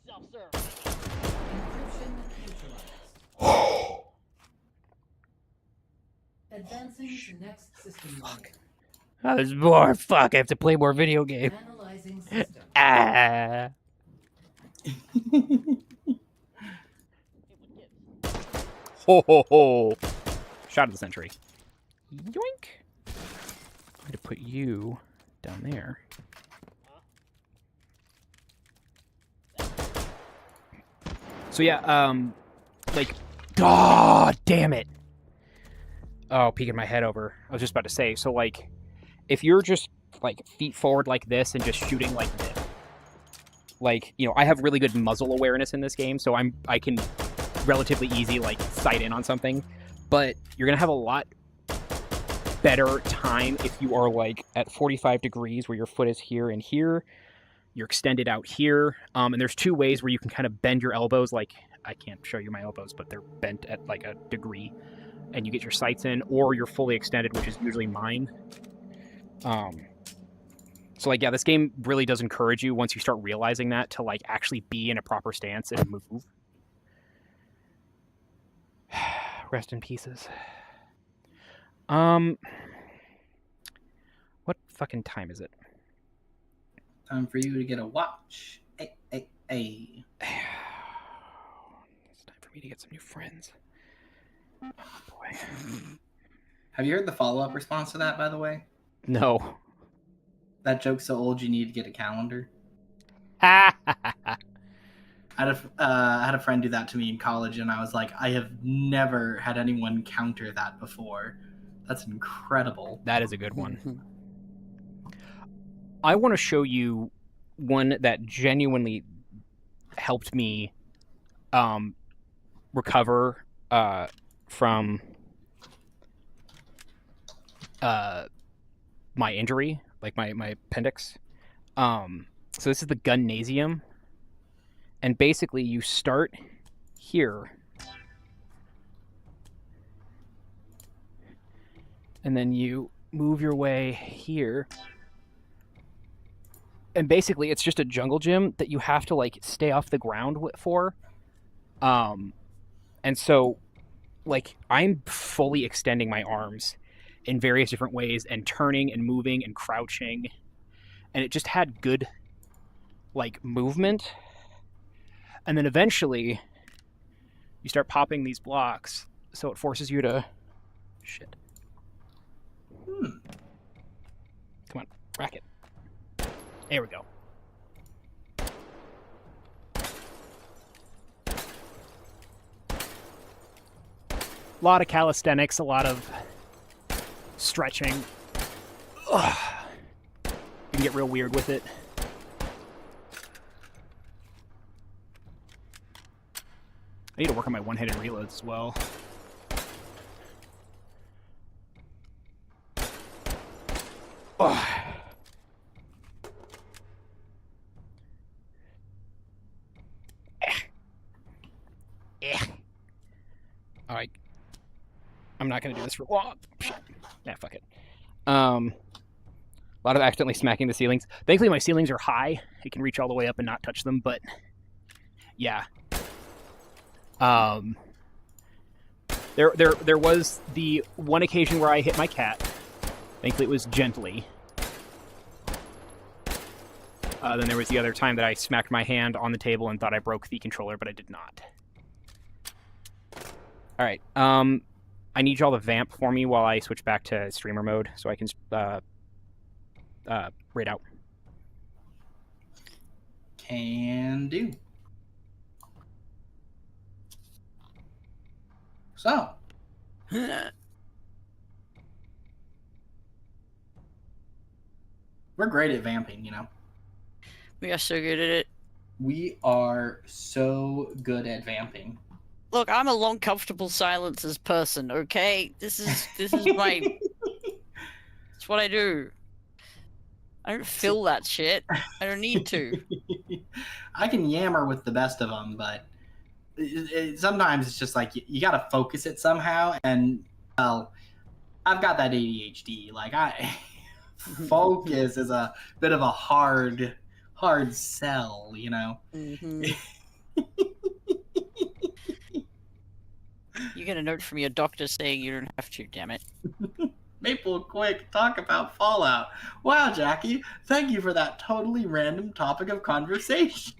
Self-serve. Encryption neutralized. Advancing to next system layer. Oh, there's more. Fuck, I have to play more video game. Analyzing system. Ah. Ho, ho, ho. Shot of the century. Yoink. I'm going to put you down there. So yeah, like, God damn it. Oh, peeking my head over. I was just about to say, so like, if you're just like feet forward like this and just shooting like this, like, you know, I have really good muzzle awareness in this game, so I can relatively easy like sight in on something, but you're gonna have a lot better time if you are like at 45 degrees where your foot is here and here. You're extended out here. And there's two ways where you can kind of bend your elbows. Like, I can't show you my elbows, but they're bent at like a degree. And you get your sights in, or you're fully extended, which is usually mine. So like, yeah, this game really does encourage you once you start realizing that to like actually be in a proper stance and move. Rest in pieces. What fucking time is it? Time for you to get a watch. Hey. It's time for me to get some new friends. Oh, boy. Have you heard the follow-up response to that, by the way? No. That joke's so old you need to get a calendar. Ha! I had a friend do that to me in college, and I was like, I have never had anyone counter that before. That's incredible. That is a good one. I want to show you one that genuinely helped me recover from my injury, like my appendix. So this is the Gunnasium. And basically you start here. And then you move your way here. And basically it's just a jungle gym that you have to like stay off the ground for. And so like I'm fully extending my arms in various different ways and turning and moving and crouching. And it just had good like movement. And then eventually you start popping these blocks, so it forces you to shit. Come on, rack it. There we go. A lot of calisthenics, a lot of stretching. Ugh. You can get real weird with it. I need to work on my one-handed reloads as well. Oh. Alright. I'm not gonna do this for long. Shit. Nah, fuck it. A lot of accidentally smacking the ceilings. Thankfully my ceilings are high. I can reach all the way up and not touch them, but yeah. There was the one occasion where I hit my cat. Thankfully, it was gently. Then there was the other time that I smacked my hand on the table and thought I broke the controller, but I did not. All right. I need y'all to vamp for me while I switch back to streamer mode so I can raid out. Can do. So, we're great at vamping, you know. We are so good at it. We are so good at vamping. Look, I'm a long, comfortable silences person. Okay, this is my. It's what I do. I don't feel that shit. I don't need to. I can yammer with the best of them, but sometimes it's just like you got to focus it somehow. And well, I've got that ADHD. Like focus is a bit of a hard sell, you know. Mm-hmm. You get a note from your doctor saying you don't have to. Damn it. Maple, quick, talk about Fallout. Wow, Jackie, thank you for that totally random topic of conversation.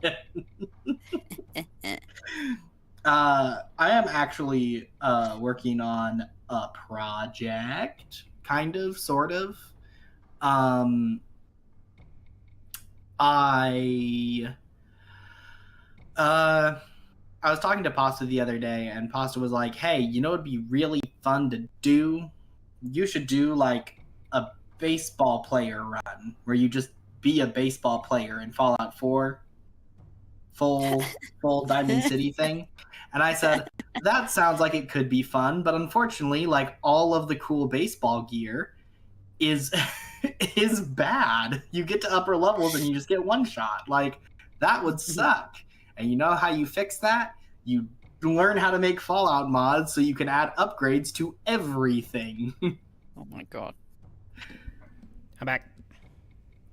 I am actually working on a project, kind of, sort of. I was talking to Pasta the other day, and Pasta was like, hey, you know it'd be really fun to do? You should do like a baseball player run where you just be a baseball player in Fallout 4, full Diamond City thing. And I said, that sounds like it could be fun, but unfortunately, like all of the cool baseball gear is is bad. You get to upper levels and you just get one shot. Like, that would suck. And you know how you fix that? You learn how to make Fallout mods so you can add upgrades to everything. Oh my god. I'm back.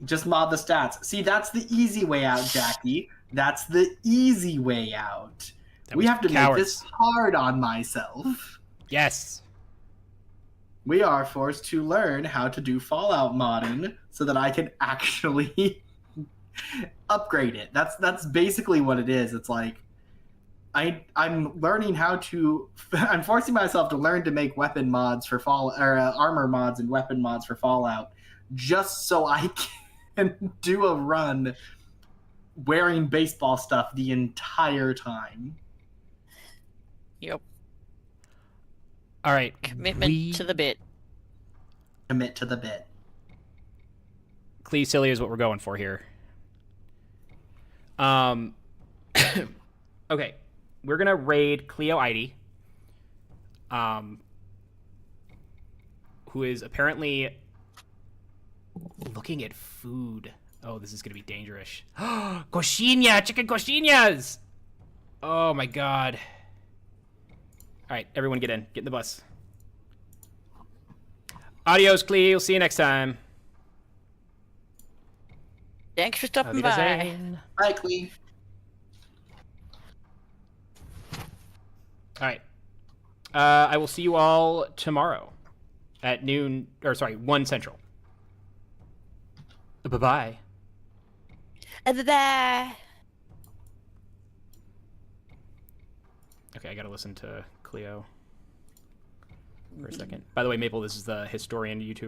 Just mod the stats. See, that's the easy way out, Jackie. That's the easy way out. That We was have to cowards. make this hard on myself. Yes. We are forced to learn how to do Fallout modding so that I can actually upgrade it. That's basically what it is. It's like I'm learning how to. I'm forcing myself to learn to make weapon mods for armor mods and weapon mods for Fallout, just so I can do a run wearing baseball stuff the entire time. Yep. All right. Commitment to the bit. Commit to the bit. Clee Silly is what we're going for here. Okay. We're gonna raid Cleo Idy, who is apparently looking at food. Oh, this is gonna be dangerous. Coxinha! Chicken coxinhas! Oh my god. Alright, everyone get in. Get in the bus. Adios, Clee. We'll see you next time. Thanks for stopping Auf by. Wiedersehen. Bye, Clee. Alright. I will see you all tomorrow at noon, or sorry, 1 Central. Bye-bye. Bye. Okay, I gotta listen to Cleo for a second. By the way, Maple, this is the historian YouTube.